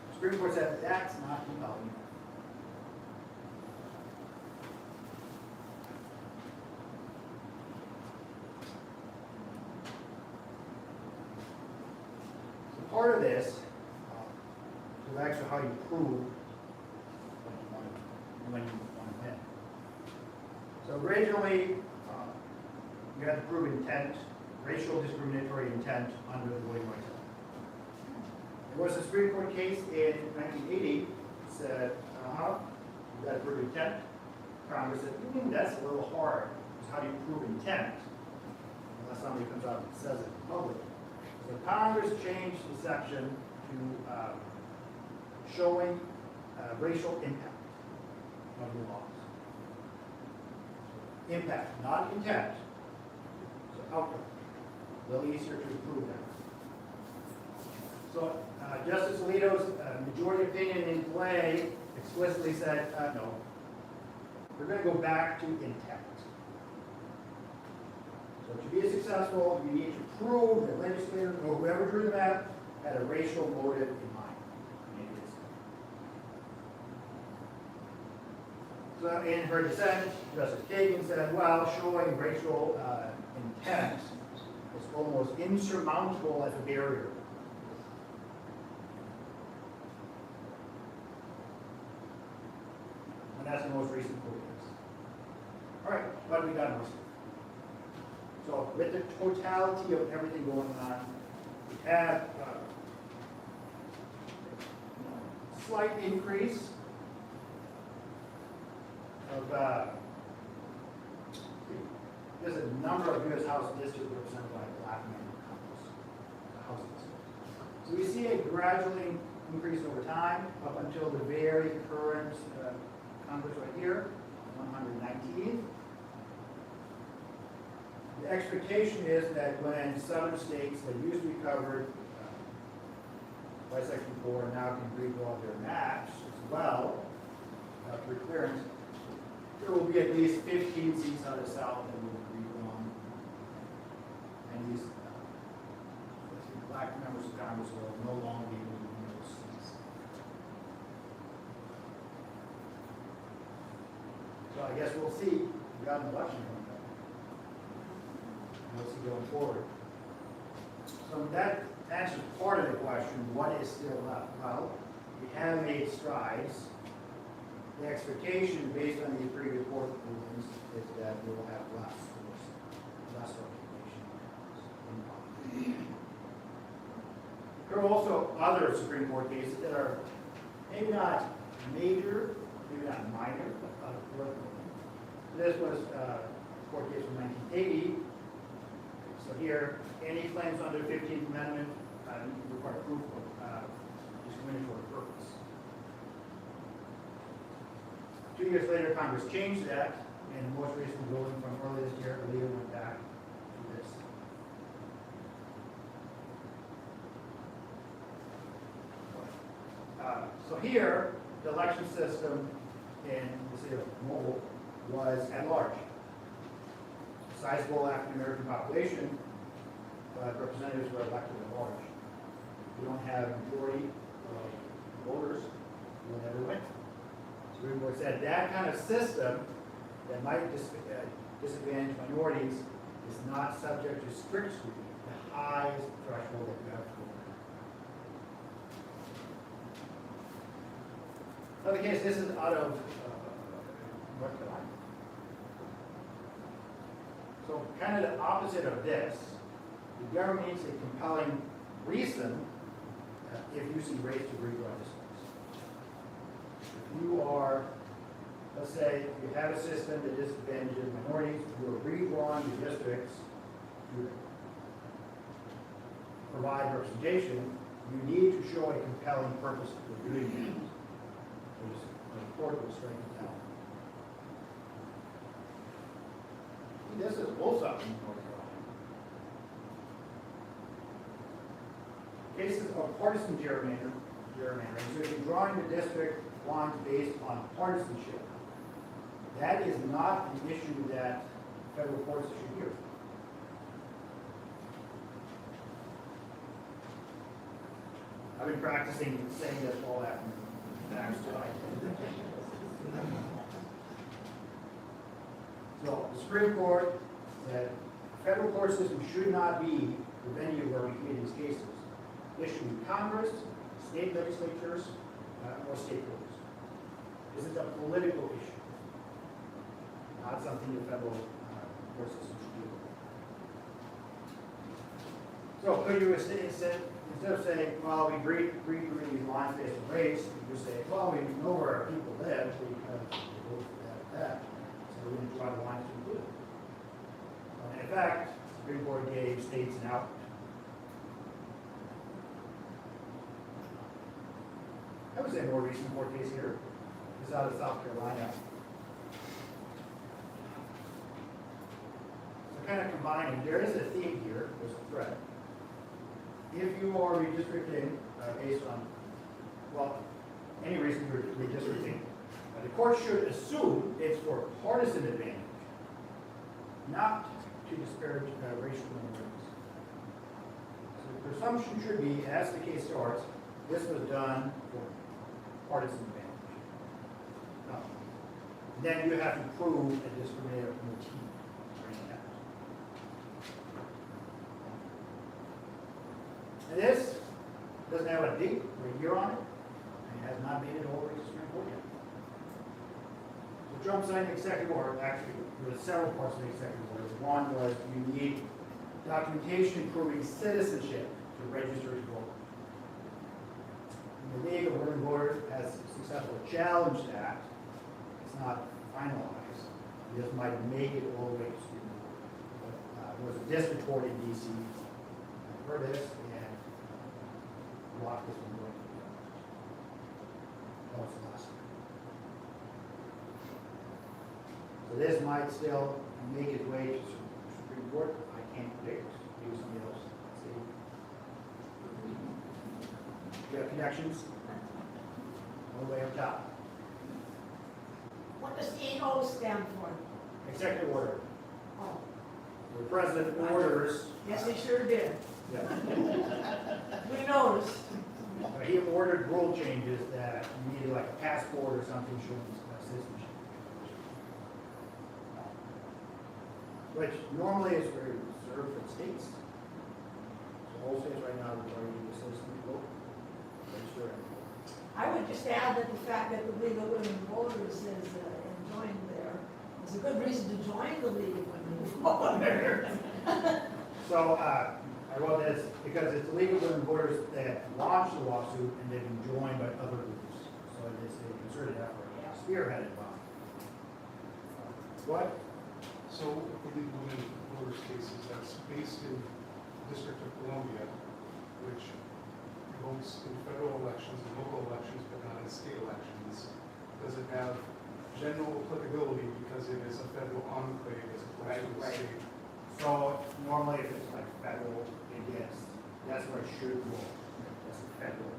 The Supreme Court said that's not compelling. Part of this is actually how you prove when you want to win. So originally, you had to prove intent, racial discriminatory intent under the Voting Rights Act. There was a Supreme Court case in 1980 that said, you got to prove intent. Congress said, that's a little hard. Because how do you prove intent? Unless somebody comes out and says it in public. So Congress changed the section to showing racial impact of the laws. Impact, not intent. So outcome. A little easier to prove that. So Justice Alito's majority opinion in Clay explicitly said, no, we're going to go back to intent. So to be successful, you need to prove that legislators or whoever drew the map had a racial motive in mind. So in her dissent, Justice Kagan said, well, showing racial intent is almost insurmountable as a barrier. And that's the most recent court case. All right, what have we got most? So with the totality of everything going on, we have a slight increase of, there's a number of U.S. House districts represented by black members of Congress. So we see a gradual increase over time up until the very current Congress right here, 119. The expectation is that when southern states that used to be covered by Section 4 now can redraw their maps as well, after clearance, there will be at least 15 seats out of the South that will be redrawn. And these black members of Congress will no longer be able to win those seats. So I guess we'll see. We got an election coming up. We'll see going forward. So that answers part of the question, what is still left? Well, we have made strides. The expectation based on these previous court rulings is that we will have less representation. There are also other Supreme Court cases that are maybe not major, maybe not minor, but political. This was a court case from 1980. So here, any claims under the 15th Amendment require proof of discriminatory purpose. 2 years later, Congress changed that, and the most recent ruling from earlier this year, Aaliyah went back to this. So here, the election system in the city of Mobile was at large. Sizable African-American population, representatives were elected at large. We don't have majority of voters, we'll never win. Supreme Court said that kind of system that might disadvantage minorities is not subject to strict scrutiny, the highest threshold that you have to go. Another case, this is out of North Carolina. So kind of the opposite of this, the government needs a compelling reason if you see race to breed legislation. If you are, let's say, you have a system that disadvantages minorities, you are redrawing the districts to provide representation, you need to show a compelling purpose for doing that. There's an important strength of talent. This is also in North Carolina. Cases of partisan gerrymandering. So if you're drawing the district lines based on partisanship, that is not an issue that federal courts should hear. I've been practicing saying this all afternoon. So the Supreme Court said the federal court system should not be the venue where we hear these cases. It should be Congress, state legislatures, or state courts. This is a political issue, not something the federal court system should do. So could you instead of saying, well, we agree these lines based on race, you just say, well, we know where our people live because they vote for that, so we're going to draw the lines to include it. And in fact, the Supreme Court gave states an out. I would say a more recent court case here is out of South Carolina. So kind of combining, there is a theme here, there's a thread. If you are redistricting based on, well, any reason you're redistricting, the court should assume it's for partisan advantage, not to disparage racial minorities. So the presumption should be, as the case starts, this was done for partisan advantage. No. Then you have to prove a discriminative motive. And this doesn't have a date or a year on it, and it has not made it over to the Supreme Court yet. So Trump signed the executive order. Actually, there were several parts of the executive order. One was you need documentation proving citizenship to register to vote. And the League of Women Voters has successfully challenged that. It's not finalized. It just might make it all the way to the Supreme Court. But there was a district court in D.C. for this, and block this from going. That was the last one. So this might still make its way to the Supreme Court. I can't predict. Maybe somebody else. See. You have connections? All the way up top. What does EO stand for? Executive order. Oh, The president orders. yes, he sure did. Yeah. We noticed. He ordered rule changes that you needed like a passport or something showing citizenship. Which normally is reserved for the states. So all states right now require you to citizen to vote. Register and vote. I would just add that the fact that the League of Women Voters is enjoined there is a good reason to join the League of Women Voters. So I wrote this because it's the League of Women Voters that launched the lawsuit and they've been joined by other groups. So it's a concerted effort, spearheaded by. What? So the League of Women Voters cases, that's based in the District of Columbia, which votes in federal elections and local elections, but not in state elections, does it have general applicability because it is a federal enclave as opposed to a Right. state? So normally if it's like federal, it gets, that's where it should go. That's federal.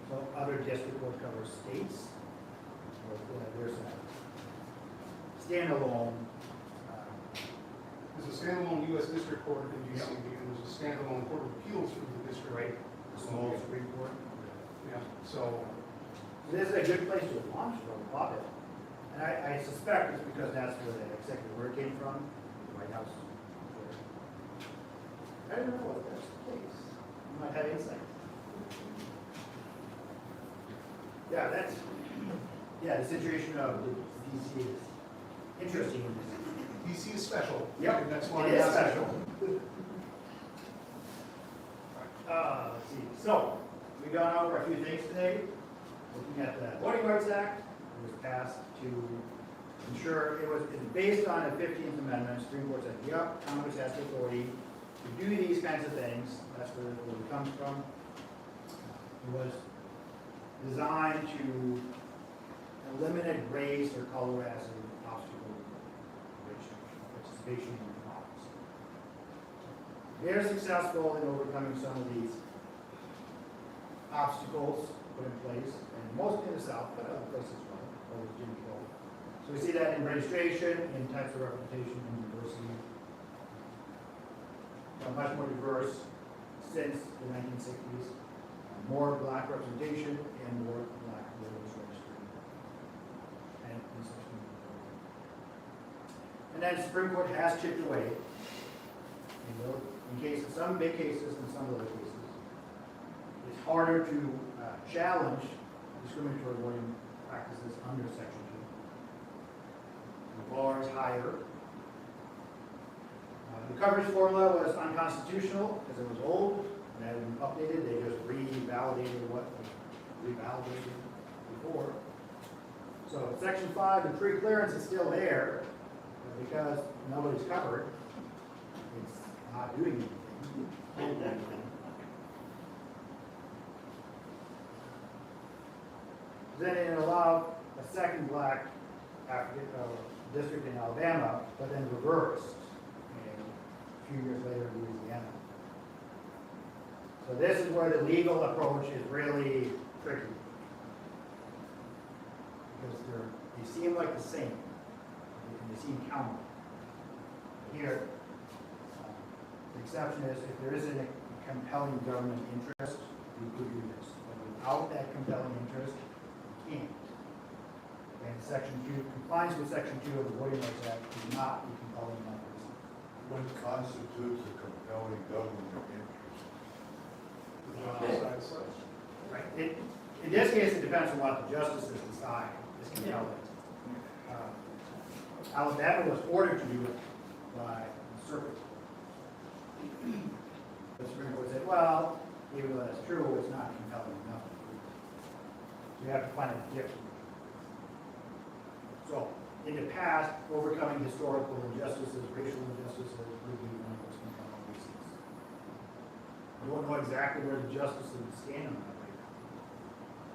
So other district would cover states, or there's a standalone, There's a standalone U.S. District Court in D.C. Yeah. and there's a standalone Court of Appeals for the district. right, small Supreme Court. Yeah, so, So this is a good place to launch from, love it. And I suspect it's because that's where the executive order came from, the White House. I don't know if that's the case. You might have insight. Yeah, the situation of the DC is interesting in this. D.C. is special. Yep, And that's why it is I'm asking. special. Let's see, so, we've gone over a few things today, looking at the Voting Rights Act, it was passed to ensure, it's based on the 15th Amendment. Supreme Court said, yep, Congress has the authority to do these kinds of things, that's where it comes from. It was designed to eliminate race or color as an obstacle to participation in democracy. They're successful in overcoming some of these obstacles put in place, and mostly in the South, but other places as well, or Jim Crow. So we see that in registration, in types of representation, and diversity. Much more diverse since the 1960s. More black representation and more black voters registering. And in such a way. And then Supreme Court has chipped away. In cases, some big cases and some little cases. It's harder to challenge discriminatory voting practices under Section 2. The bar is higher. The coverage formula was unconstitutional because it was old and hadn't been updated. They just revalidated what was revalidated before. So Section 5, the pre-clearance is still there, but because nobody's covered, it's not doing anything. Then it allowed a second black African district in Alabama, but then reversed a few years later in Louisiana. So this is where the legal approach is really tricky. Because they seem like the same, and they seem counter. Here, the exception is if there isn't a compelling government interest, we could do this. But without that compelling interest, we can't. And Section 2, compliance with Section 2 of the Voting Rights Act is not a compelling enough reason. What constitutes a compelling government interest? Right. In this case, it depends on what the justices decide is compelling. Alabama was ordered to do it by the circuit. The Supreme Court said, well, even though that's true, it's not compelling enough. We have to find a different. So, in the past, overcoming historical injustices, racial injustices, would be one of those compelling reasons. I don't know exactly where the justices stand on that right now.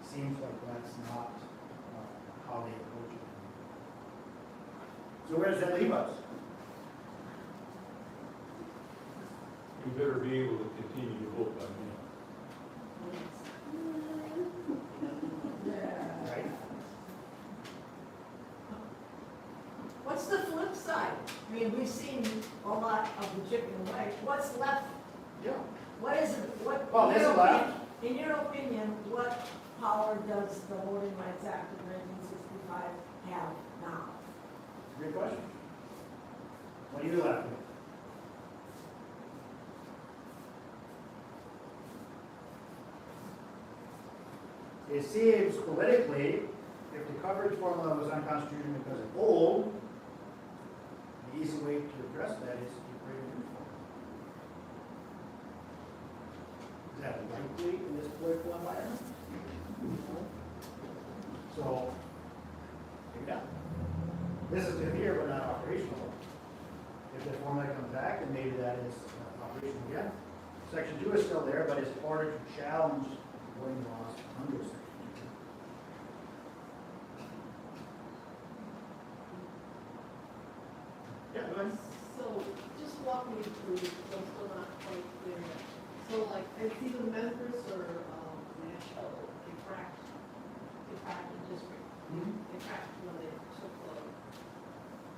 Seems like that's not how they approach it. So where does that leave us? You better be able to continue to vote by mail. Right? What's the flip side? I mean, we've seen a lot of the chipping away. What's left? Yeah. What is it, what? Well, in this your is left. opinion- In your opinion, what power does the Voting Rights Act of 1965 have now? Good question. What are you left with? It seems politically, if the coverage formula was unconstitutional because it's old, the easy way to address that is to create a new formula. Is that likely in this political environment? So, maybe not. This is in here, but not operational. If the formula comes back, then maybe that is operational again. Section 2 is still there, but it's harder to challenge voting laws under Section 2. Yeah, go ahead. So just walk me through, because I'm still not quite clear yet. So like, I see the members are, national, they district. They tracked when they took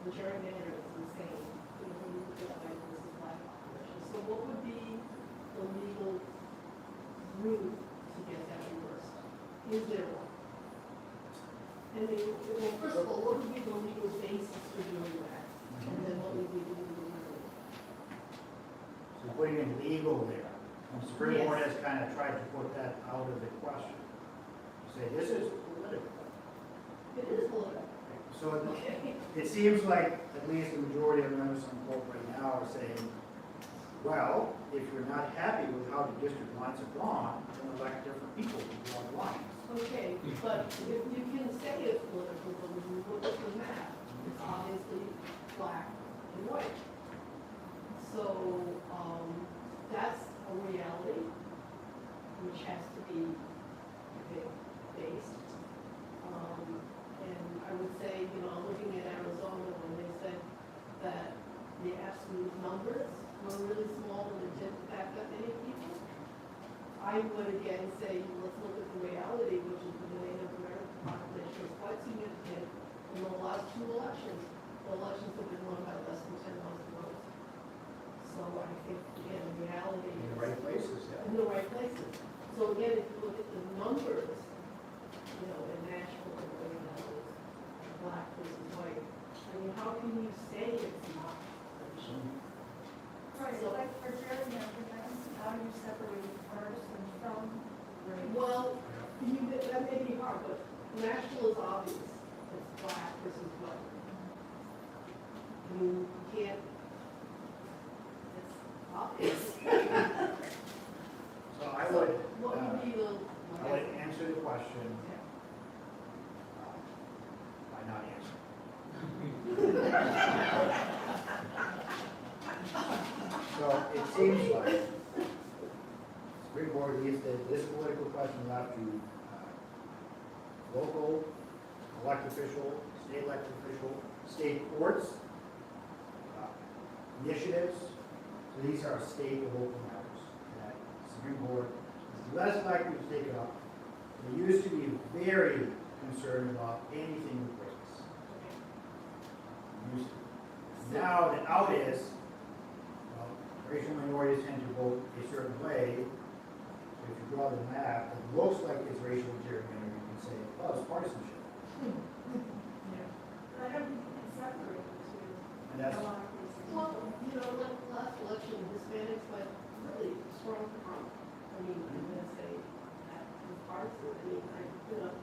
the gerrymander is the same, you know, when you look at like this is black population. So what would be the legal route to get that reversed? Is there one? And then, well, first of all, what would be the legal basis for doing that? And then what would be the legal remedy? So putting in legal there, and the Supreme Court Yes. has kind of tried to put that out of the question. Say, this is political. It is political. So it seems like at least the majority of members on the court right now are saying, well, if you're not happy with how the district lines have gone, then elect different people to draw the lines. Okay, but if you can say it's political, but when you look at the map, it's obviously black and white. So, that's a reality, which has to be based. And I would say, you know, looking at Arizona, when they said that the absolute numbers were really small and it didn't affect that many people, I would again say, let's look at the reality, which is the Native American population is quite significant in the last two elections. The elections have been won by less than 10,000 votes. So I think, again, the reality In the is right places, yeah. in the right places. So again, if you look at the numbers, you know, in Nashville, where you know, it's black versus white, I mean, how can you say it's not racial? Right, So- like for gerrymandering, how you separate partisan from race. Well, that may be hard, but Nashville is obvious. It's black versus white. I mean, you can't, it's obvious. So I would, What would be the? I would answer the question by not answering. So it seems like Supreme Court leaves this political question left to local elected official, state elected official, state courts, initiatives. So these are state and local matters that Supreme Court is less likely to take it up. They used to be very concerned about anything with race. Used to. Now the out is, well, racial minorities tend to vote a certain way. So if you draw the map, it looks like it's racial gerrymandering, you can say, oh, it's partisanship. But I don't think you can separate the two. And that's, A lot of reasons. Well, you know, like last election, Hispanics went really strong for Trump. I mean, I'm gonna say that was partisan. I mean, you know,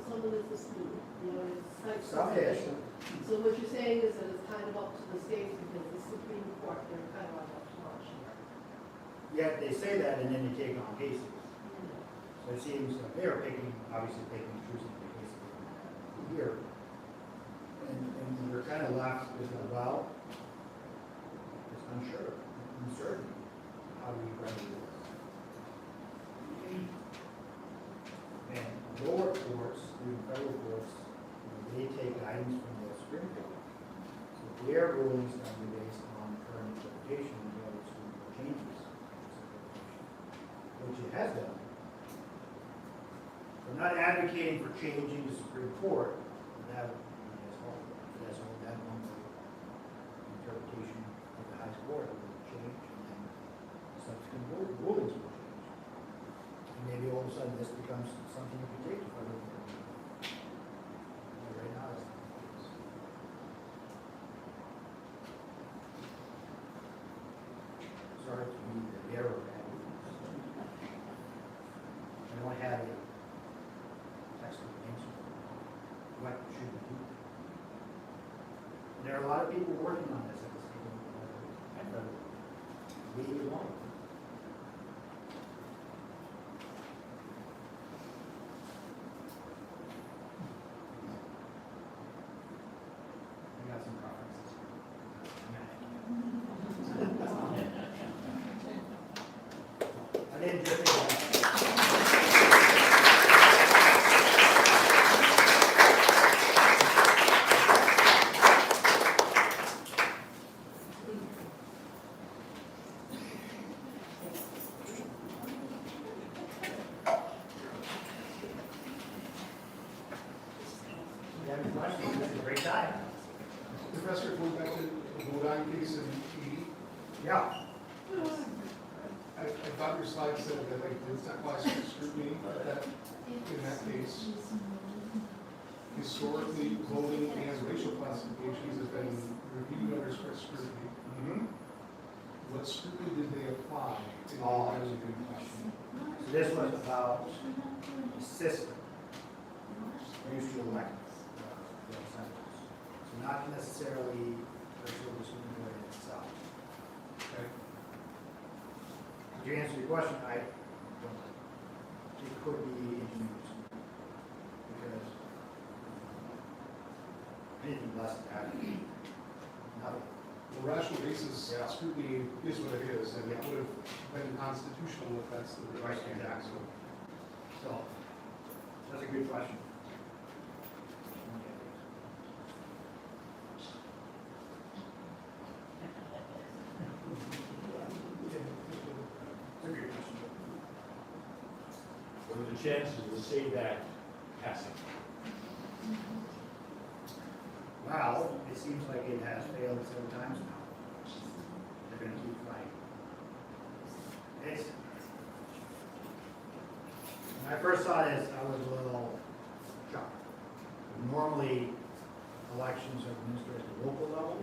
some of this is smooth, you know, it's like. some is. So what you're saying is that it's kind of up to the states because the Supreme Court, they're kind of up to much. Yet they say that and then they take on cases. So it seems like they're obviously picking and choosing the cases here. And we're kind of left with, well, it's unsure, uncertain how we remedy this. And lower courts, even federal courts, they take guidance from the Supreme Court. So their rulings are based on current interpretation of the Supreme Court changes. Which it has done. I'm not advocating for changing the Supreme Court, that one interpretation of the highest court will change, and then subsequent rulings will change. And maybe all of a sudden this becomes something you can take to federal court. But right now, it's not the case. Sorry to be the bearer of bad news. I don't have a textbook answer. What should we do? There are a lot of people working on this at the state level and federal level. Leave it alone. I got some preferences. any questions, this is a great time. Professor, going back to the Bodine case in 80, Yeah. I thought your slide said that like, it's not quite scrutiny, but that in that case, historically, voting and racial classifications have been reviewed under strict scrutiny. Mhm. What scrutiny did they apply? Oh, that's a good question. So this was about the system used to elect representatives. So not necessarily racial discrimination itself. Okay. To answer your question, I don't know. It could be introduced. Because anything less than that, nothing. The rational basis Yeah. scrutiny is what it is, and it would have been constitutional if that's the Right, standard. exactly. So, that's a good question. It's a good question. What are the chances of the SAVE Act passing? Well, it seems like it has failed several times now. They're gonna keep fighting. It's, when I first saw this, I was a little shocked. Normally, elections are administered at the local level.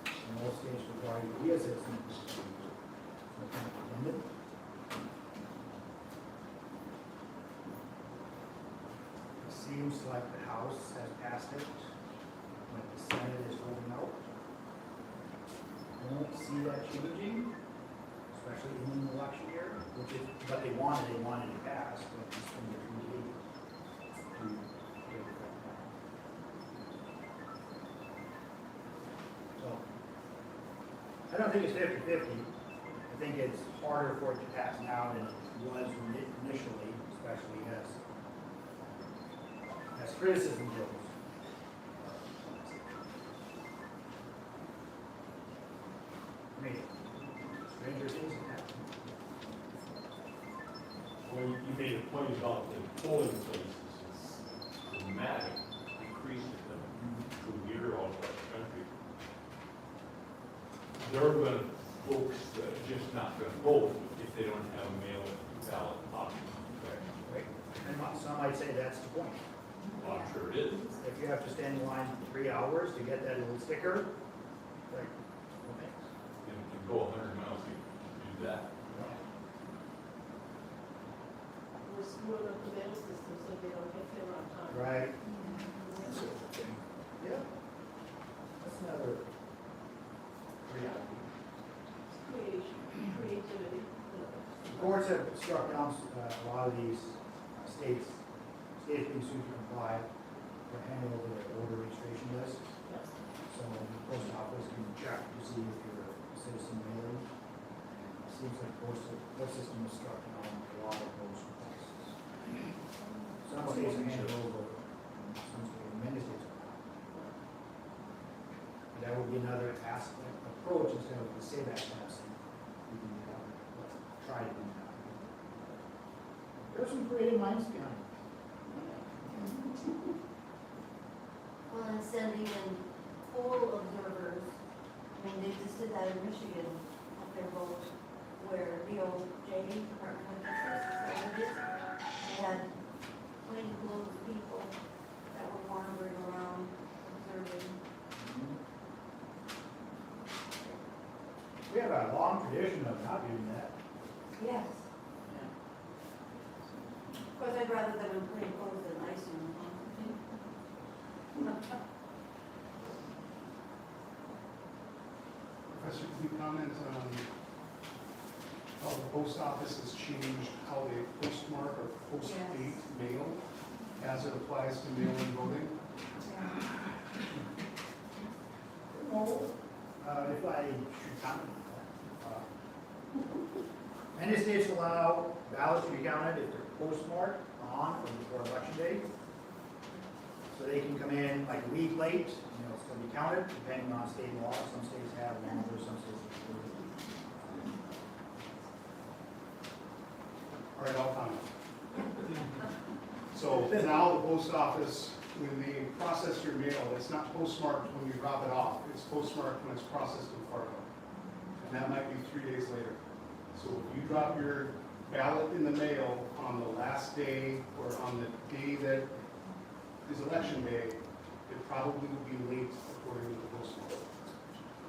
In most states require you to be a citizen to become independent. It seems like the House has passed it, but the Senate is holding out. I don't see that changing, especially in an election year, which is what they wanted to pass, but it's been the committee to get it done. So, I don't think it's 50-50. I think it's harder for it to pass now than it was initially, especially as criticism goes. I mean, stranger things have happened. Well, you made a point about the polling places, it's dramatic increase in them through year all across the country. There are going to folks that are just not going to vote if they don't have a mail-in ballot option. Right? And some might say that's the point. Well, I'm sure it is. If you have to stand in line for 3 hours to get that little sticker, like, well, thanks. You can go 100 miles to do that. We're screwing up the mail system so they don't get there on time. Right? Yeah. That's another reality. Creativity. The courts have struck down a lot of these states being sued to comply or hand over their voter registration list. So the post office can check to see if you're a citizen mailing. It seems like the post system is struck down a lot of those requests. Some states are handed over, some states, many states are not. But that would be another aspect, approach instead of the SAVE Act passing. We can try to do that. There's some creative minds behind it. Well, and sending in poll observers, I mean, they just did that in Michigan, up their vote, where DOJ, Department of Justice, they had plainclothes people that were wandering around observing. We have a long tradition of not doing that. Yes. Of course, I'd rather them in plainclothes than nice uniforms. Professor, can you comment on how the post office has changed how they postmark or post-date mail as it applies to mail-in voting? No, if I should comment on that. Many states allow ballots to be counted if they're postmarked on or before election day. So they can come in like a week late, it's going to be counted depending on state law. Some states have longer, some states have shorter. All right, I'll comment. So now the post office when they process your mail, it's not postmarked when you drop it off, it's postmarked when it's processed in Fargo. And that might be 3 days later. So if you drop your ballot in the mail on the last day or on the day that is election day, it probably will be late according to the postmark.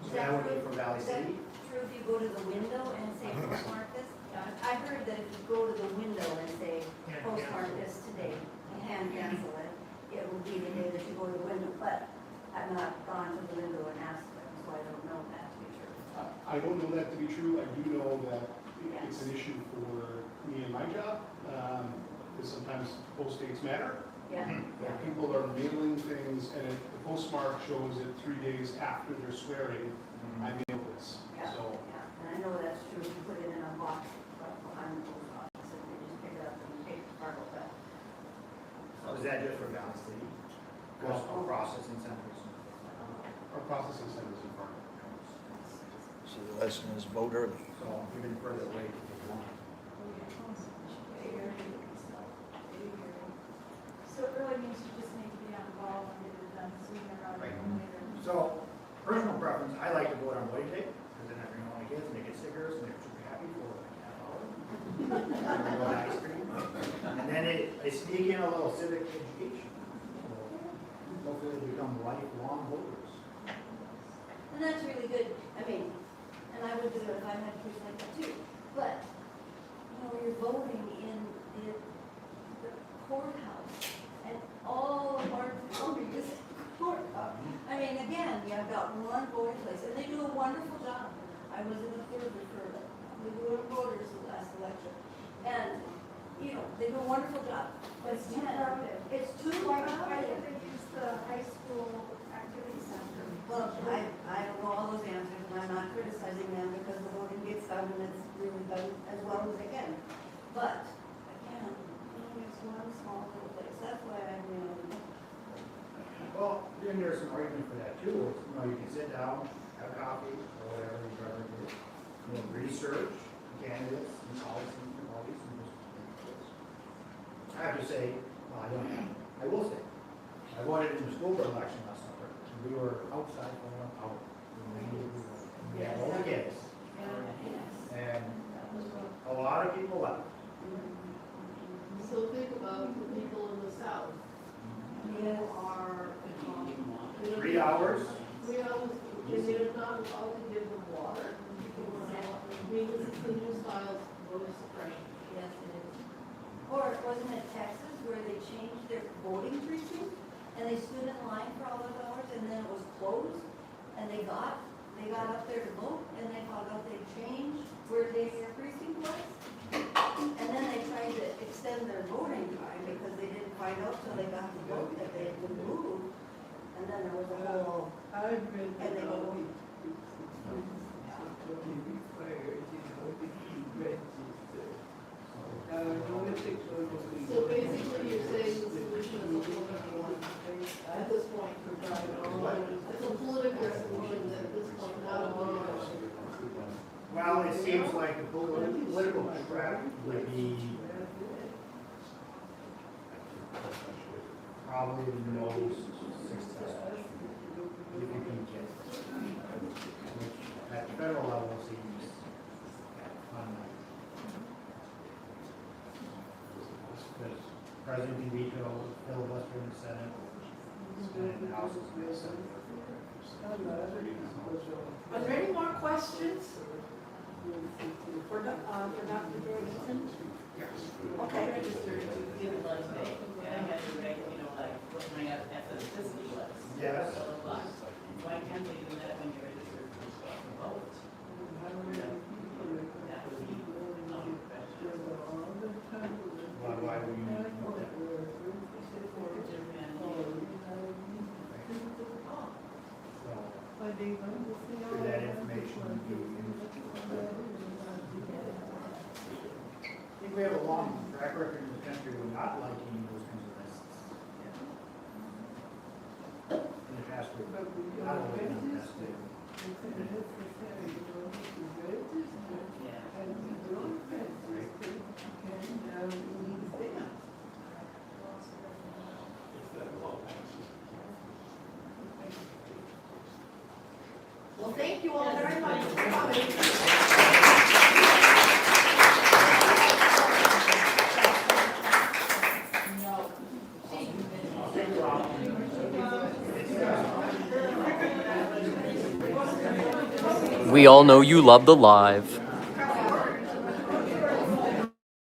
So that would be for Valley Is that City? true if you go to the window and say postmark this? I heard that if you go to the window and say postmark this today, and hand cancel it, it will be the day that you go to the window, but I've not gone to the window and asked them, so I don't know that to be true. I don't know that to be true. I do know that it's an issue for me and my job, because sometimes post dates matter. Yeah, yeah. People are mailing things, and the postmark shows it 3 days after they're swearing, I mailed this. Yeah, So, yeah, and I know that's true, you put it in a box behind the post office, and they just pick it up and take the part of that. So is that just for Valley City? Or processing centers? our processing centers in Fargo. So the lesson is vote early. So even further away if you want. So it really means you just need to be on the ball and get it done sooner rather Right. than later. So, personal preference, I like to vote on voting day, because then I bring all my kids and they get stickers and they're super happy for like a half hour. Go to ice cream. And then they sneak in a little civic education. So hopefully they become lifelong voters. And that's really good, I mean, and I would do it if I had kids like that too, but, you know, you're voting in the courthouse, and all of our county is courthouse. I mean, again, you've got one voting place, and they do a wonderful job. I was in the third for the voters the last election, and, you know, they do a wonderful job. But It's too crowded. It's too Why crowded. can't they use the high school activity center? Well, I don't know all those answers, and I'm not criticizing them because the voting gets done and it's really done as well as they can. But, again, you know, it's one small little place, that's why I really, Well, then there's an argument for that too. You know, you can sit down, have coffee, or whatever you rather do. You know, research candidates and policies and all these things. I have to say, well, I will say, I voted in the school board election last summer. And we were outside for 1 hour. We had all the kids. And a lot of people left. So think about the people in the south who are, 3 hours. 3 hours, and they're not allowed to give them water. I mean, this is the new style of voter suppression. yes, it is. Or wasn't it Texas where they changed their voting precinct? And they stood in line for all those hours, and then it was closed, and they got up there to vote, and they found out they changed where their precinct was. And then they tried to extend their voting time because they didn't find out till they got the vote that they had been moved. And then there was a whole, I've been, and they go, so basically you're saying the solution is a political one at this point. It's a political solution at this point, not a political one. Well, it seems like the political track would be probably the most successful. If you can get it. Which at the federal level seems unlikely. Because President can veto filibuster in the Senate, Senate and House is going to send it. Are there any more questions for Dr. Jorgensen? Okay. Registered to give blood today, and I had to write, you know, like, what my ethnicity was. Yes. So a lot. Why can't they do that when you're registered to vote? That would be unprofessional. Why would you need to know that? So, for that information, I think we have a long track record in the country of not liking those kinds of lists. In the past, we've not always done the best thing. Yeah. We all know you love the live.